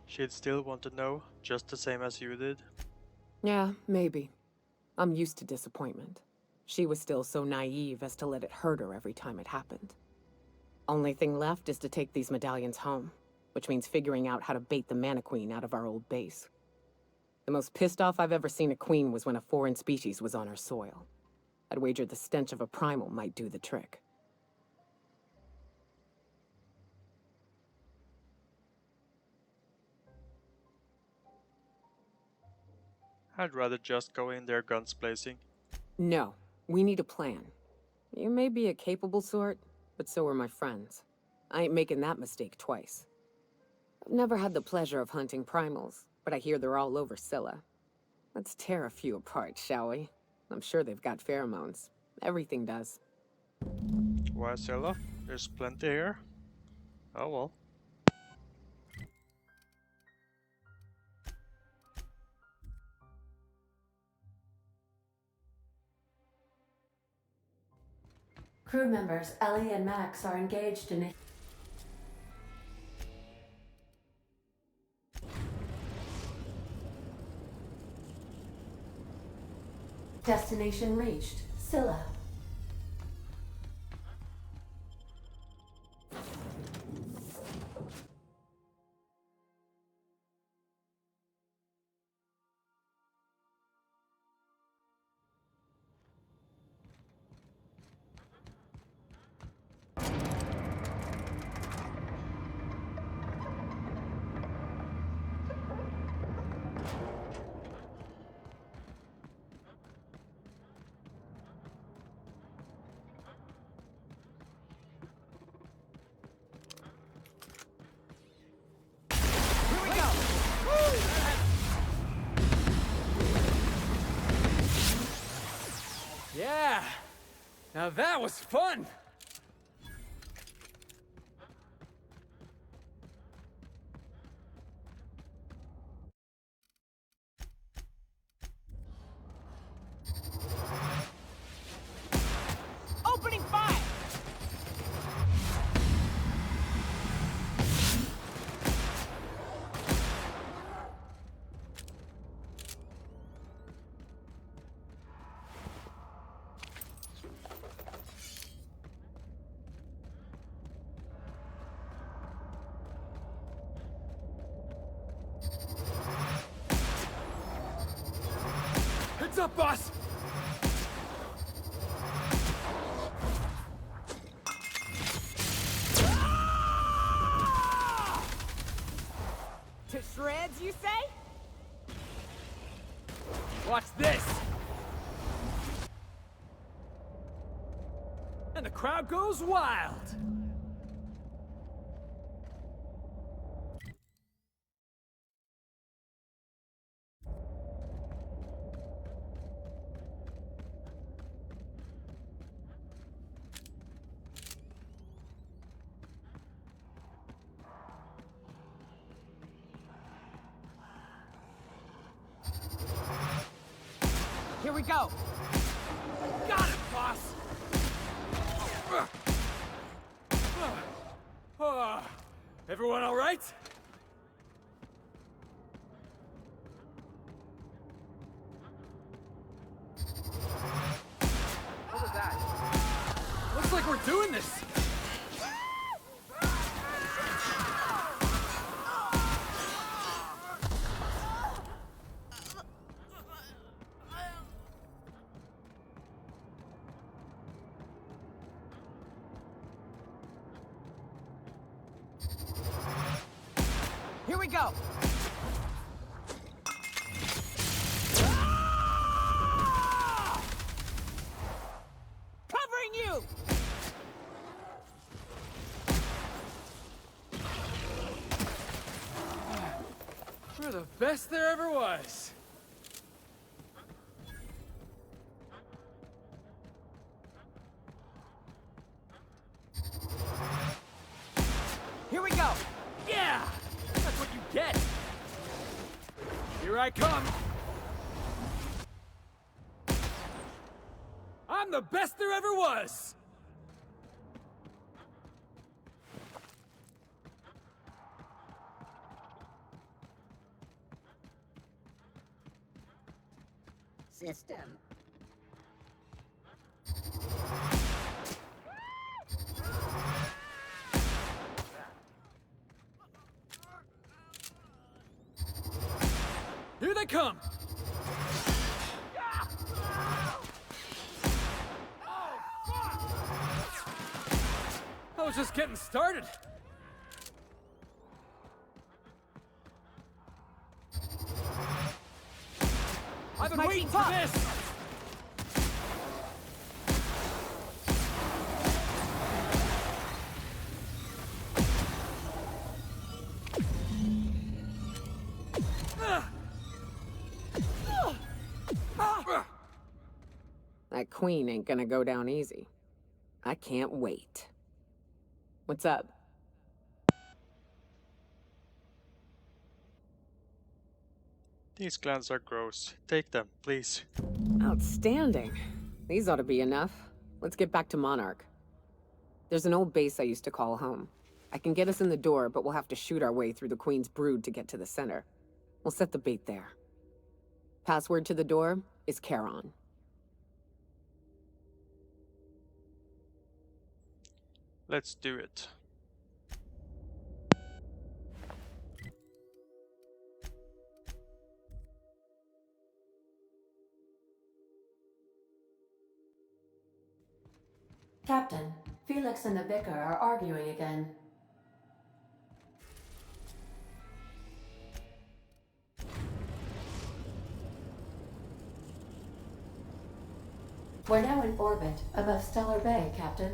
She'd still want to know, just the same as you did. Yeah, maybe. I'm used to disappointment. She was still so naive as to let it hurt her every time it happened. Only thing left is to take these medallions home, which means figuring out how to bait the Mana Queen out of our old base. The most pissed off I've ever seen a queen was when a foreign species was on her soil. I'd wager the stench of a primal might do the trick. I'd rather just go in there guns blazing. No, we need a plan. You may be a capable sort, but so are my friends. I ain't making that mistake twice. I've never had the pleasure of hunting primals, but I hear they're all over Scylla. Let's tear a few apart, shall we? I'm sure they've got pheromones. Everything does. Why, Scylla? There's plenty here. Oh well. Crew members Ellie and Max are engaged in a... Destination reached. Scylla. Yeah! Now that was fun! Opening fire! What's up, boss? To shreds, you say? Watch this! And the crowd goes wild! Here we go! Got it, boss! Everyone all right? What was that? Looks like we're doing this! Here we go! Covering you! We're the best there ever was! Here we go! Yeah! That's what you get! Here I come! I'm the best there ever was! System. Here they come! I was just getting started. I've been waiting for this! That queen ain't gonna go down easy. I can't wait. What's up? These glands are gross. Take them, please. Outstanding. These ought to be enough. Let's get back to Monarch. There's an old base I used to call home. I can get us in the door, but we'll have to shoot our way through the Queen's brood to get to the center. We'll set the bait there. Password to the door is Charon. Let's do it. Captain, Felix and the Vicar are arguing again. We're now in orbit above Stellar Bay, Captain.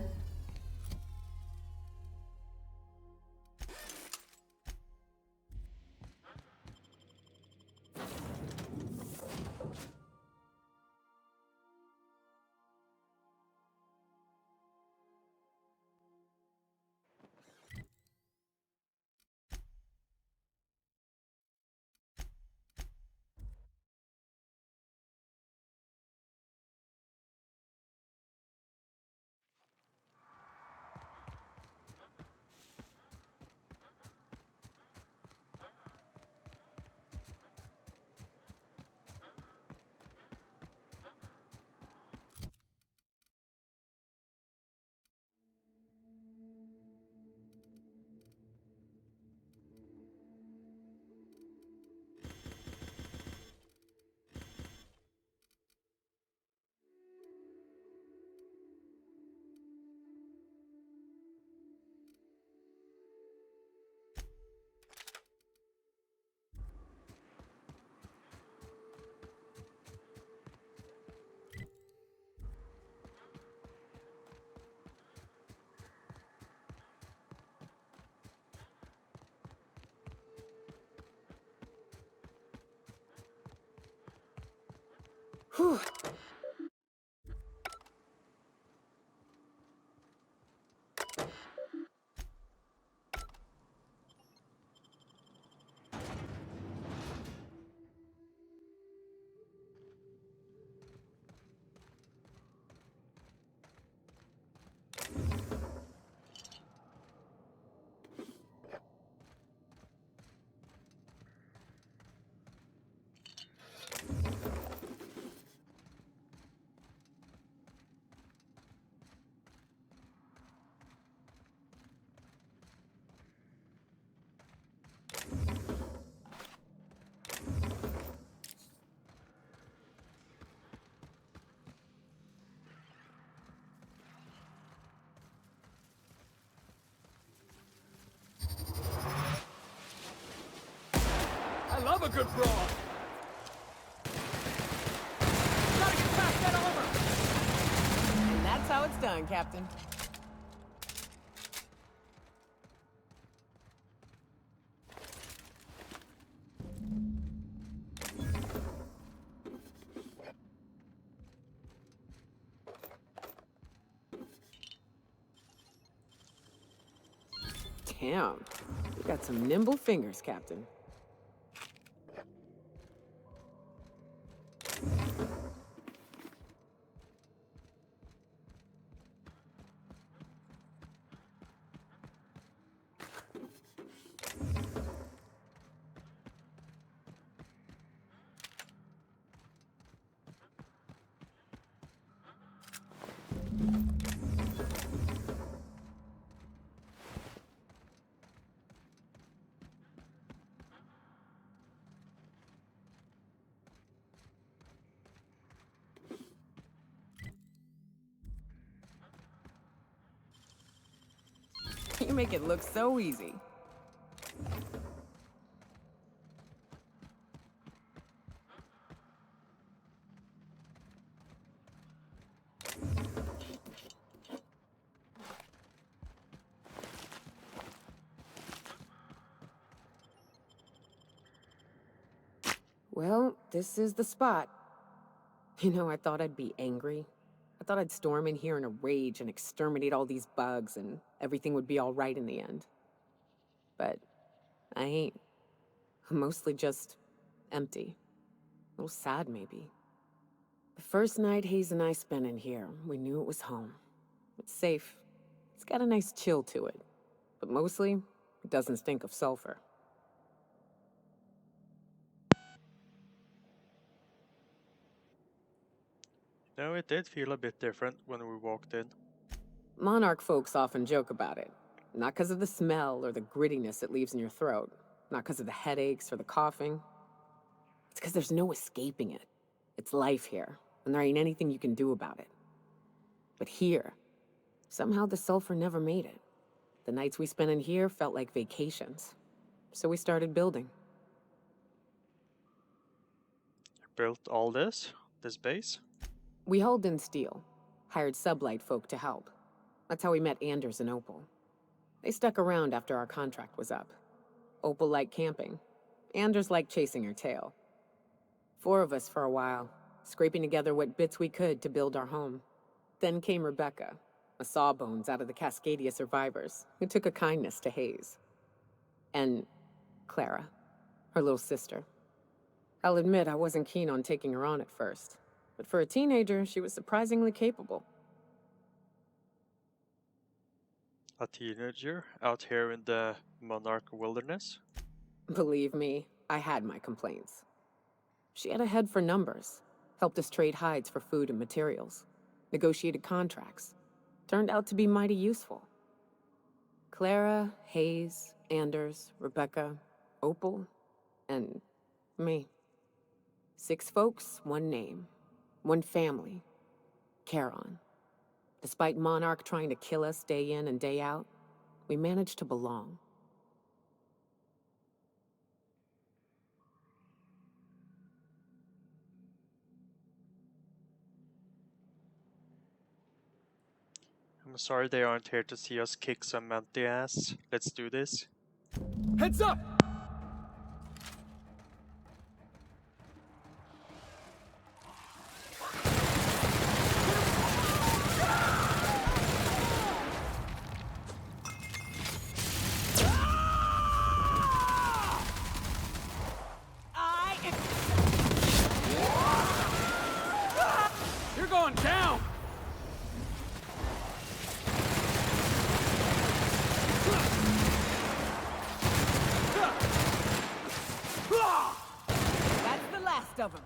Whew. I love a good brawl. Gotta get past that armor. And that's how it's done, Captain. Damn. You got some nimble fingers, Captain. You make it look so easy. Well, this is the spot. You know, I thought I'd be angry. I thought I'd storm in here in a rage and exterminate all these bugs and everything would be all right in the end. But I ain't. I'm mostly just empty. A little sad, maybe. The first night Hayes and I spent in here, we knew it was home. It's safe. It's got a nice chill to it. But mostly, it doesn't stink of sulfur. No, it did feel a bit different when we walked in. Monarch folks often joke about it. Not because of the smell or the grittiness it leaves in your throat. Not because of the headaches or the coughing. It's because there's no escaping it. It's life here, and there ain't anything you can do about it. But here, somehow the sulfur never made it. The nights we spent in here felt like vacations. So we started building. You built all this base? We hauled in steel, hired sublight folk to help. That's how we met Anders and Opal. They stuck around after our contract was up. Opal liked camping. Anders liked chasing her tail. 4 of us for a while, scraping together what bits we could to build our home. Then came Rebecca, a sawbones out of the Cascadia survivors, who took a kindness to Hayes. And Clara, her little sister. I'll admit I wasn't keen on taking her on at first, but for a teenager, she was surprisingly capable. A teenager out here in the monarch wilderness? Believe me, I had my complaints. She had a head for numbers, helped us trade hides for food and materials, negotiated contracts. Turned out to be mighty useful. Clara, Hayes, Anders, Rebecca, Opal, and me. 6 folks, 1 name, 1 family. Charon. Despite Monarch trying to kill us day in and day out, we managed to belong. I'm sorry they aren't here to see us kick some empty ass. Let's do this. Heads up! on down! That's the last of them.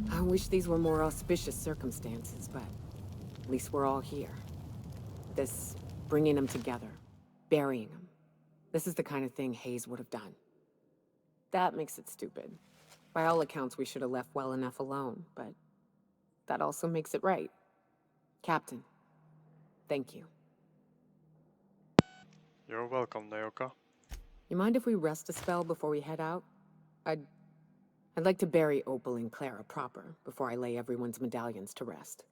I wish these were more auspicious circumstances, but at least we're all here. This bringing them together, burying them. This is the kind of thing Hayes would have done. That makes it stupid. By all accounts, we should have left well enough alone, but that also makes it right. Captain, thank you. You're welcome, Naoka. You mind if we rest a spell before we head out? I'd like to bury Opal and Clara proper before I lay everyone's medallions to rest.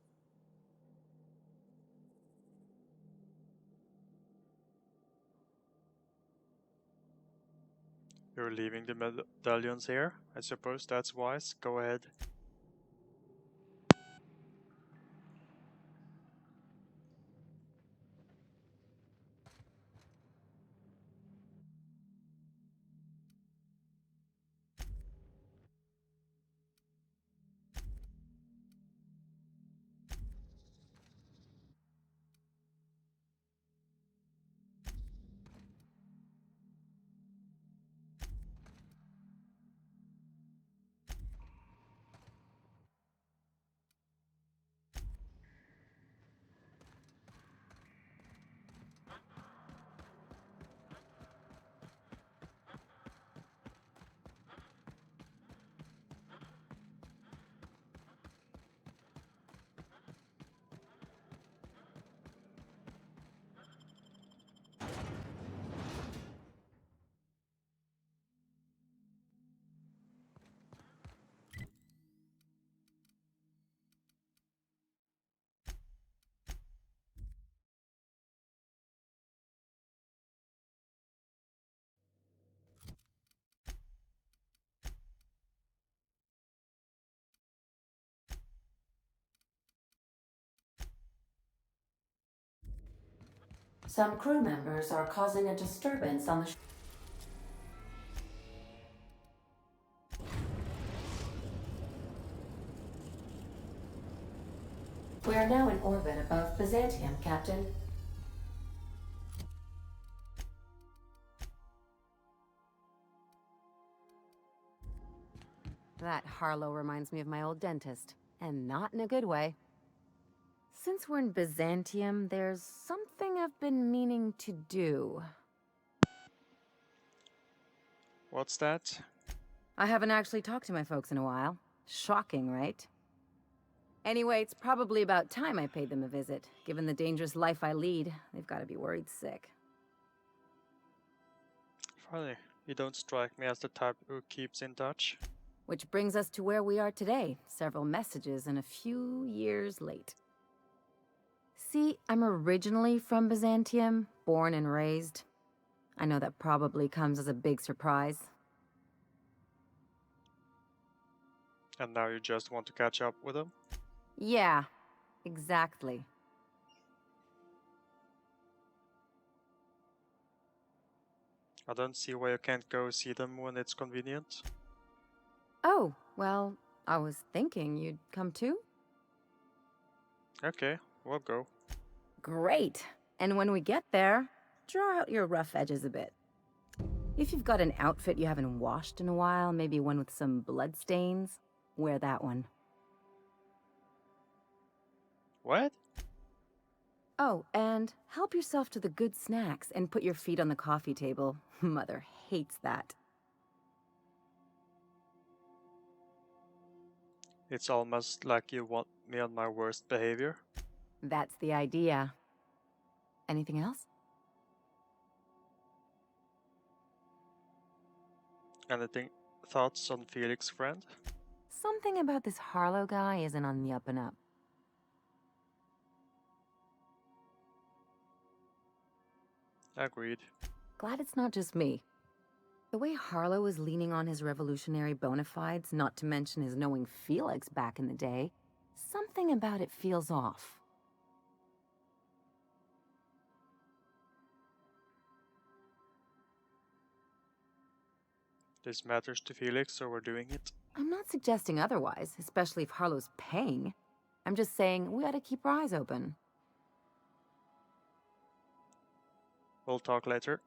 You're leaving the medallions here? I suppose that's wise. Go ahead. Some crew members are causing a disturbance on the We are now in orbit above Byzantium, Captain. That Harlow reminds me of my old dentist, and not in a good way. Since we're in Byzantium, there's something I've been meaning to do. What's that? I haven't actually talked to my folks in a while. Shocking, right? Anyway, it's probably about time I paid them a visit. Given the dangerous life I lead, they've got to be worried sick. Funny, you don't strike me as the type who keeps in touch. Which brings us to where we are today. Several messages and a few years late. See, I'm originally from Byzantium, born and raised. I know that probably comes as a big surprise. And now you just want to catch up with them? Yeah, exactly. I don't see why you can't go see them when it's convenient. Oh, well, I was thinking you'd come too? Okay, we'll go. Great. And when we get there, draw out your rough edges a bit. If you've got an outfit you haven't washed in a while, maybe one with some blood stains, wear that one. What? Oh, and help yourself to the good snacks and put your feet on the coffee table. Mother hates that. It's almost like you want me on my worst behavior. That's the idea. Anything else? Anything? Thoughts on Felix, friend? Something about this Harlow guy isn't on the up and up. Agreed. Glad it's not just me. The way Harlow is leaning on his revolutionary bona fides, not to mention his knowing Felix back in the day, something about it feels off. This matters to Felix, so we're doing it. I'm not suggesting otherwise, especially if Harlow's paying. I'm just saying we ought to keep our eyes open. We'll talk later.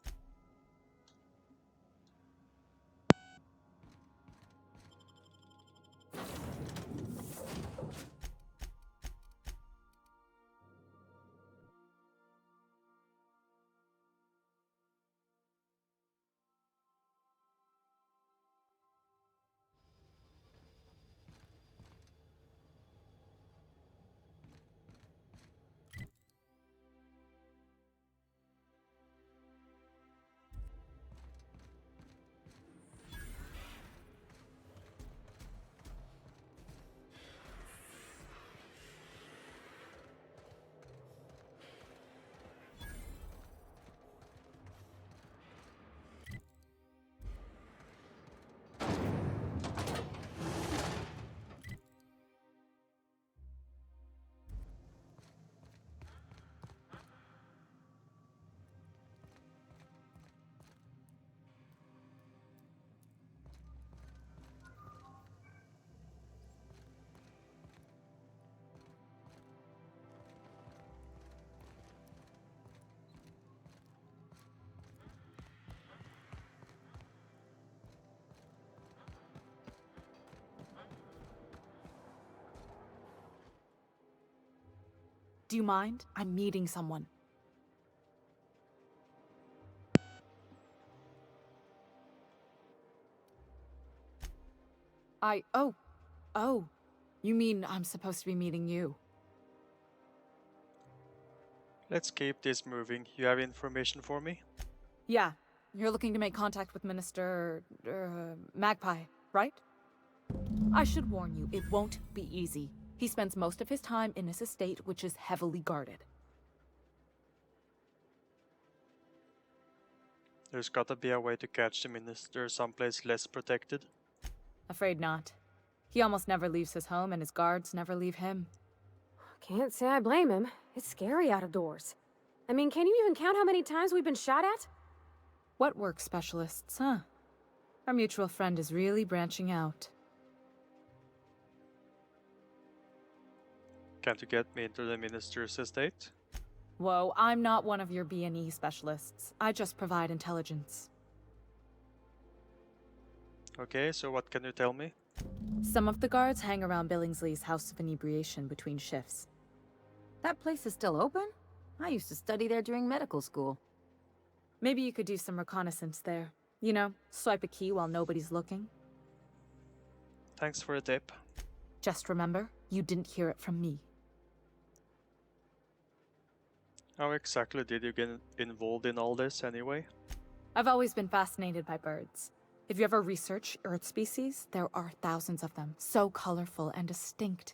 Do you mind? I'm meeting someone. Oh. You mean I'm supposed to be meeting you? Let's keep this moving. You have information for me? Yeah. You're looking to make contact with Minister... Magpie, right? I should warn you, it won't be easy. He spends most of his time in his estate, which is heavily guarded. There's gotta be a way to catch the minister someplace less protected. Afraid not. He almost never leaves his home, and his guards never leave him. Can't say I blame him. It's scary out of doors. I mean, can you even count how many times we've been shot at? What work specialists, huh? Our mutual friend is really branching out. Can't you get me into the minister's estate? Whoa, I'm not one of your B&E specialists. I just provide intelligence. Okay, so what can you tell me? Some of the guards hang around Billingsley's House of Inebriation between shifts. That place is still open? I used to study there during medical school. Maybe you could do some reconnaissance there. You know, swipe a key while nobody's looking. Thanks for the tip. Just remember, you didn't hear it from me. How exactly did you get involved in all this anyway? I've always been fascinated by birds. If you ever research Earth species, there are thousands of them, so colorful and distinct.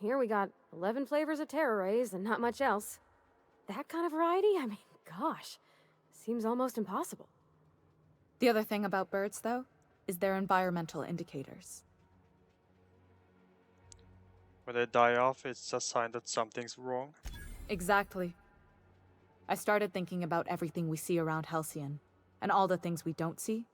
Here we got 11 flavors of terror rays and not much else. That kind of variety? I mean, gosh, seems almost impossible. The other thing about birds, though, is their environmental indicators. When they die off, it's a sign that something's wrong. Exactly. I started thinking about everything we see around Halcyon, and all the things we don't see.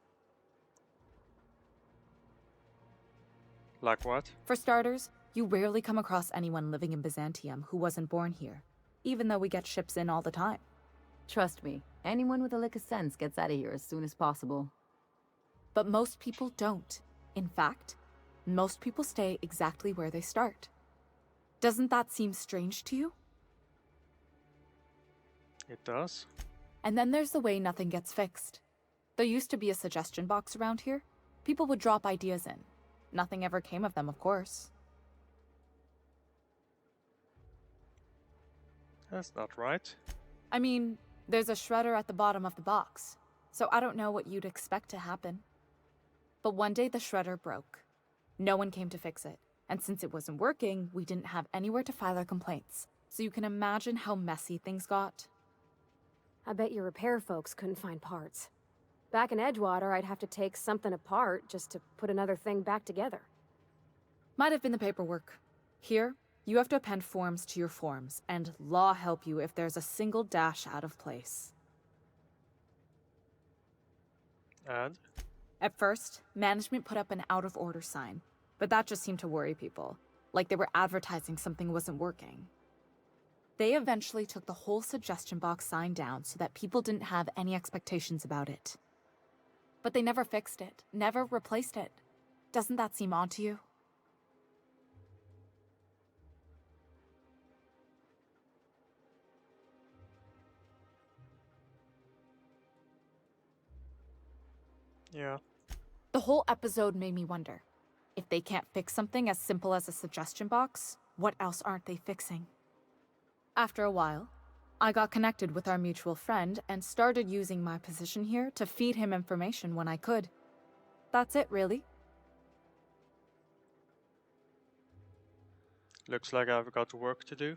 Like what? For starters, you rarely come across anyone living in Byzantium who wasn't born here, even though we get ships in all the time. Trust me, anyone with a lick of sense gets out of here as soon as possible. But most people don't. In fact, most people stay exactly where they start. Doesn't that seem strange to you? It does. And then there's the way nothing gets fixed. There used to be a suggestion box around here. People would drop ideas in. Nothing ever came of them, of course. That's not right. I mean, there's a shredder at the bottom of the box, so I don't know what you'd expect to happen. But one day the shredder broke. No one came to fix it, and since it wasn't working, we didn't have anywhere to file our complaints. So you can imagine how messy things got. I bet your repair folks couldn't find parts. Back in Edgewater, I'd have to take something apart just to put another thing back together. Might have been the paperwork. Here, you have to append forms to your forms, and law help you if there's a single dash out of place. And? At first, management put up an out-of-order sign, but that just seemed to worry people, like they were advertising something wasn't working. They eventually took the whole suggestion box sign down so that people didn't have any expectations about it. But they never fixed it, never replaced it. Doesn't that seem odd to you? Yeah. The whole episode made me wonder, if they can't fix something as simple as a suggestion box, what else aren't they fixing? After a while, I got connected with our mutual friend and started using my position here to feed him information when I could. That's it, really. Looks like I've got work to do.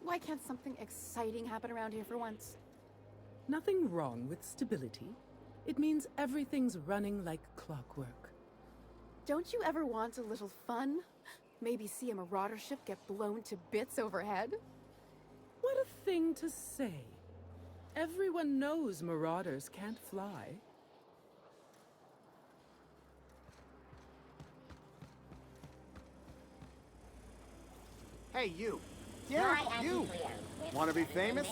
Why can't something exciting happen around here for once? Nothing wrong with stability. It means everything's running like clockwork. Don't you ever want a little fun? Maybe see a marauder ship get blown to bits overhead? What a thing to say. Everyone knows marauders can't fly. Hey, you. Yeah, you. Want to be famous?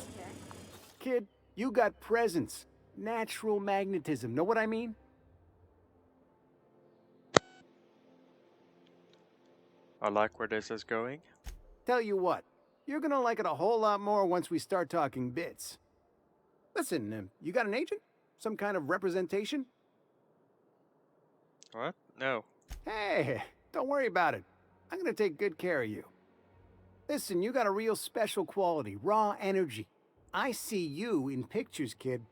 Kid, you got presence. Natural magnetism. Know what I mean? I like where this is going. Tell you what, you're gonna like it a whole lot more once we start talking bits. Listen, you got an agent? Some kind of representation? What? No. Hey, don't worry about it. I'm gonna take good care of you. Listen, you got a real special quality, raw energy. I see you in pictures, kid.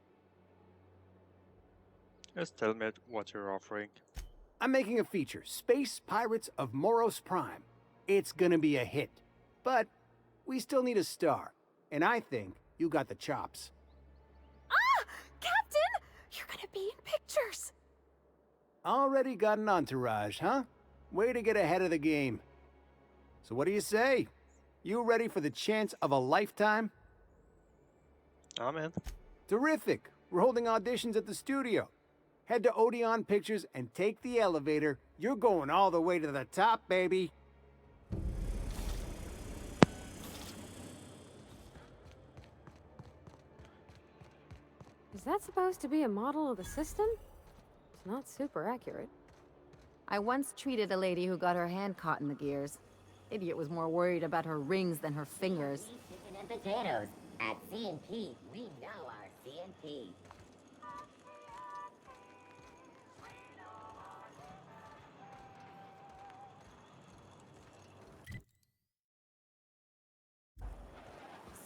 Just tell me what you're offering. I'm making a feature, Space Pirates of Moros Prime. It's gonna be a hit. But we still need a star. And I think you got the chops. Ah! Captain! You're gonna be in pictures! Already got an entourage, huh? Way to get ahead of the game. So what do you say? You ready for the chance of a lifetime? I'm in. Terrific. We're holding auditions at the studio. Head to Odeon Pictures and take the elevator. You're going all the way to the top, baby. Is that supposed to be a model of the system? It's not super accurate. I once treated a lady who got her hand caught in the gears. Idiot was more worried about her rings than her fingers. Chicken and potatoes. At C&P, we know our C&P.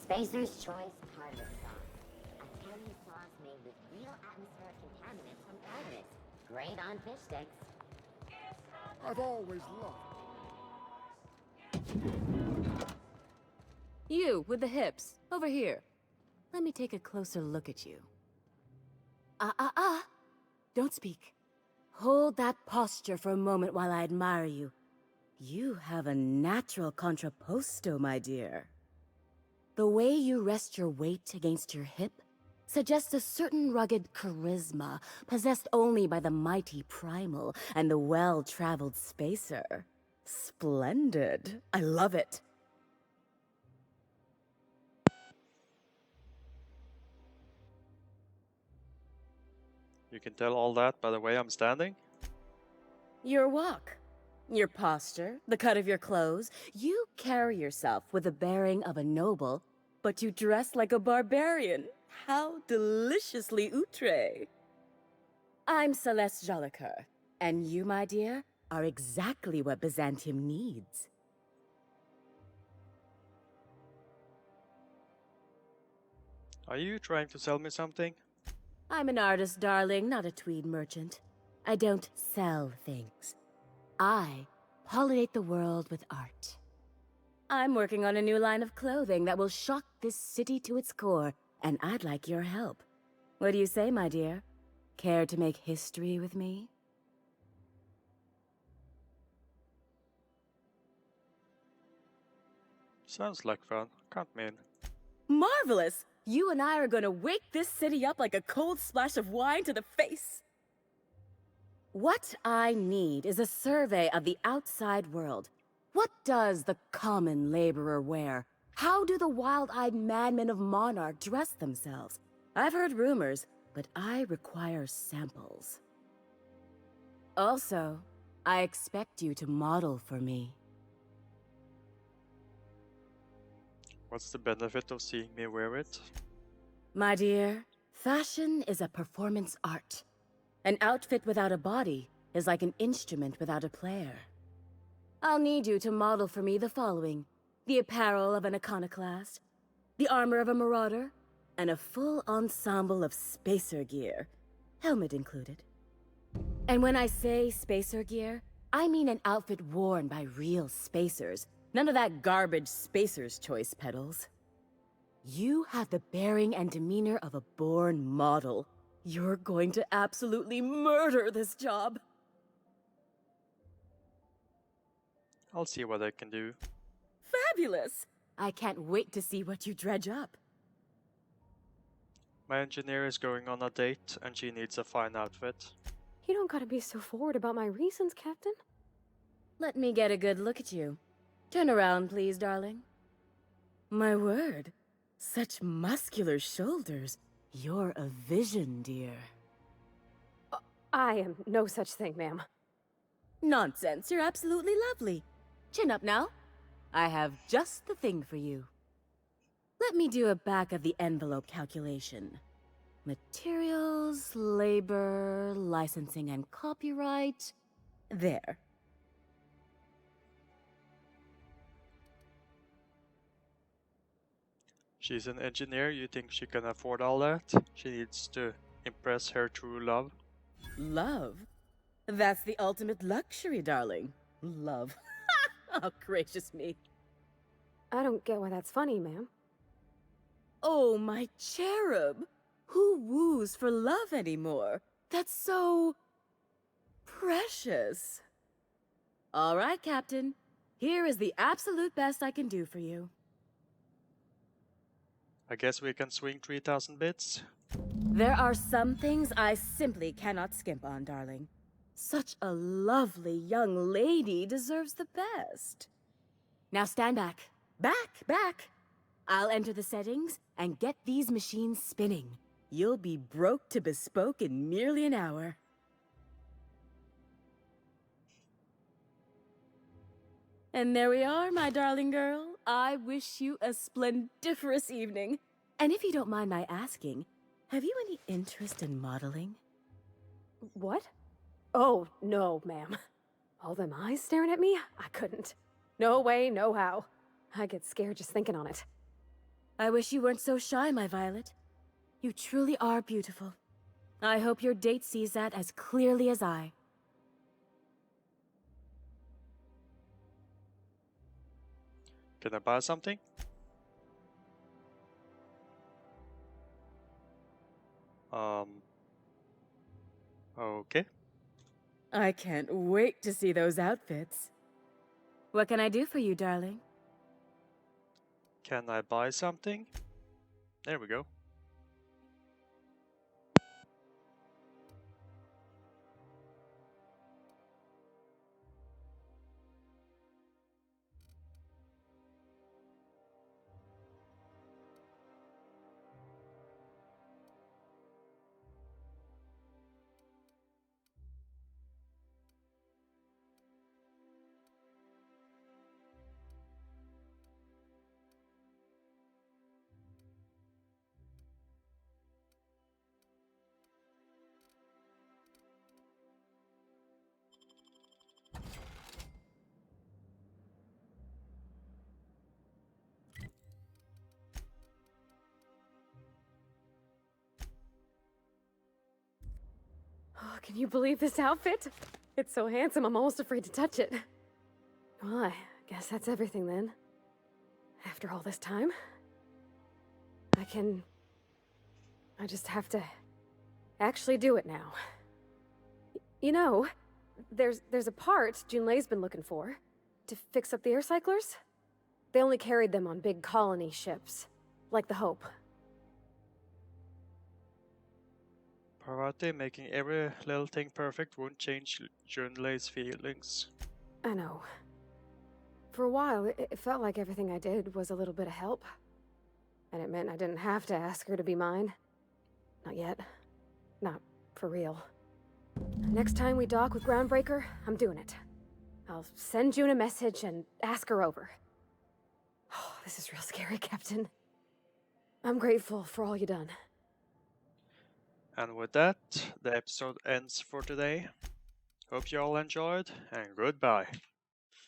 Spacer's Choice Harvest Sauce. A tangy sauce made with real atmospheric contaminants from carbonate. Great on fish sticks. I've always loved. You, with the hips. Over here. Let me take a closer look at you. Don't speak. Hold that posture for a moment while I admire you. You have a natural contrapposto, my dear. The way you rest your weight against your hip suggests a certain rugged charisma possessed only by the mighty primal and the well-traveled spacer. Splendid. I love it. You can tell all that by the way I'm standing? Your walk, your posture, the cut of your clothes. You carry yourself with the bearing of a noble, but you dress like a barbarian. How deliciously outre. I'm Celeste Jolicoeur, and you, my dear, are exactly what Byzantium needs. Are you trying to sell me something? I'm an artist, darling, not a tweed merchant. I don't sell things. I pollinate the world with art. I'm working on a new line of clothing that will shock this city to its core, and I'd like your help. What do you say, my dear? Care to make history with me? Sounds like fun. Can't mean. Marvelous! You and I are gonna wake this city up like a cold splash of wine to the face. What I need is a survey of the outside world. What does the common laborer wear? How do the wild-eyed madmen of Monarch dress themselves? I've heard rumors, but I require samples. Also, I expect you to model for me. What's the benefit of seeing me wear it? My dear, fashion is a performance art. An outfit without a body is like an instrument without a player. I'll need you to model for me the following: the apparel of an iconoclast, the armor of a marauder, and a full ensemble of spacer gear, helmet included. And when I say spacer gear, I mean an outfit worn by real spacers. None of that garbage spacer's choice pedals. You have the bearing and demeanor of a born model. You're going to absolutely murder this job. I'll see what I can do. Fabulous! I can't wait to see what you dredge up. My engineer is going on a date and she needs a fine outfit. You don't gotta be so forward about my reasons, Captain. Let me get a good look at you. Turn around, please, darling. My word, such muscular shoulders. You're a vision, dear. I am no such thing, ma'am. Nonsense, you're absolutely lovely. Chin up now. I have just the thing for you. Let me do a back-of-the-envelope calculation. Materials, labor, licensing and copyright. There. She's an engineer, you think she can afford all that? She needs to impress her true love. Love? That's the ultimate luxury, darling. Love. Oh, gracious me. I don't get why that's funny, ma'am. Oh, my cherub. Who woos for love anymore? That's so... precious. All right, Captain. Here is the absolute best I can do for you. I guess we can swing 3,000 bits. There are some things I simply cannot skimp on, darling. Such a lovely young lady deserves the best. Now stand back. Back! I'll enter the settings and get these machines spinning. You'll be broke to bespoke in merely an hour. And there we are, my darling girl. I wish you a splendiferous evening. And if you don't mind my asking, have you any interest in modeling? What? Oh, no, ma'am. All them eyes staring at me? I couldn't. No way, no how. I get scared just thinking on it. I wish you weren't so shy, my Violet. You truly are beautiful. I hope your date sees that as clearly as I. Can I buy something? Okay. I can't wait to see those outfits. What can I do for you, darling? Can I buy something? There we go. Oh, can you believe this outfit? It's so handsome, I'm almost afraid to touch it. Well, I guess that's everything then. After all this time, I just have to actually do it now. You know, there's a part Junlei's been looking for to fix up the air cyclers. They only carried them on big colony ships, like the Hope. Parvati, making every little thing perfect won't change Junlei's feelings. I know. For a while, it felt like everything I did was a little bit of help. And it meant I didn't have to ask her to be mine. Not yet. Not for real. Next time we dock with Groundbreaker, I'm doing it. I'll send June a message and ask her over. Oh, this is real scary, Captain. I'm grateful for all you done. And with that, the episode ends for today. Hope you all enjoyed, and goodbye.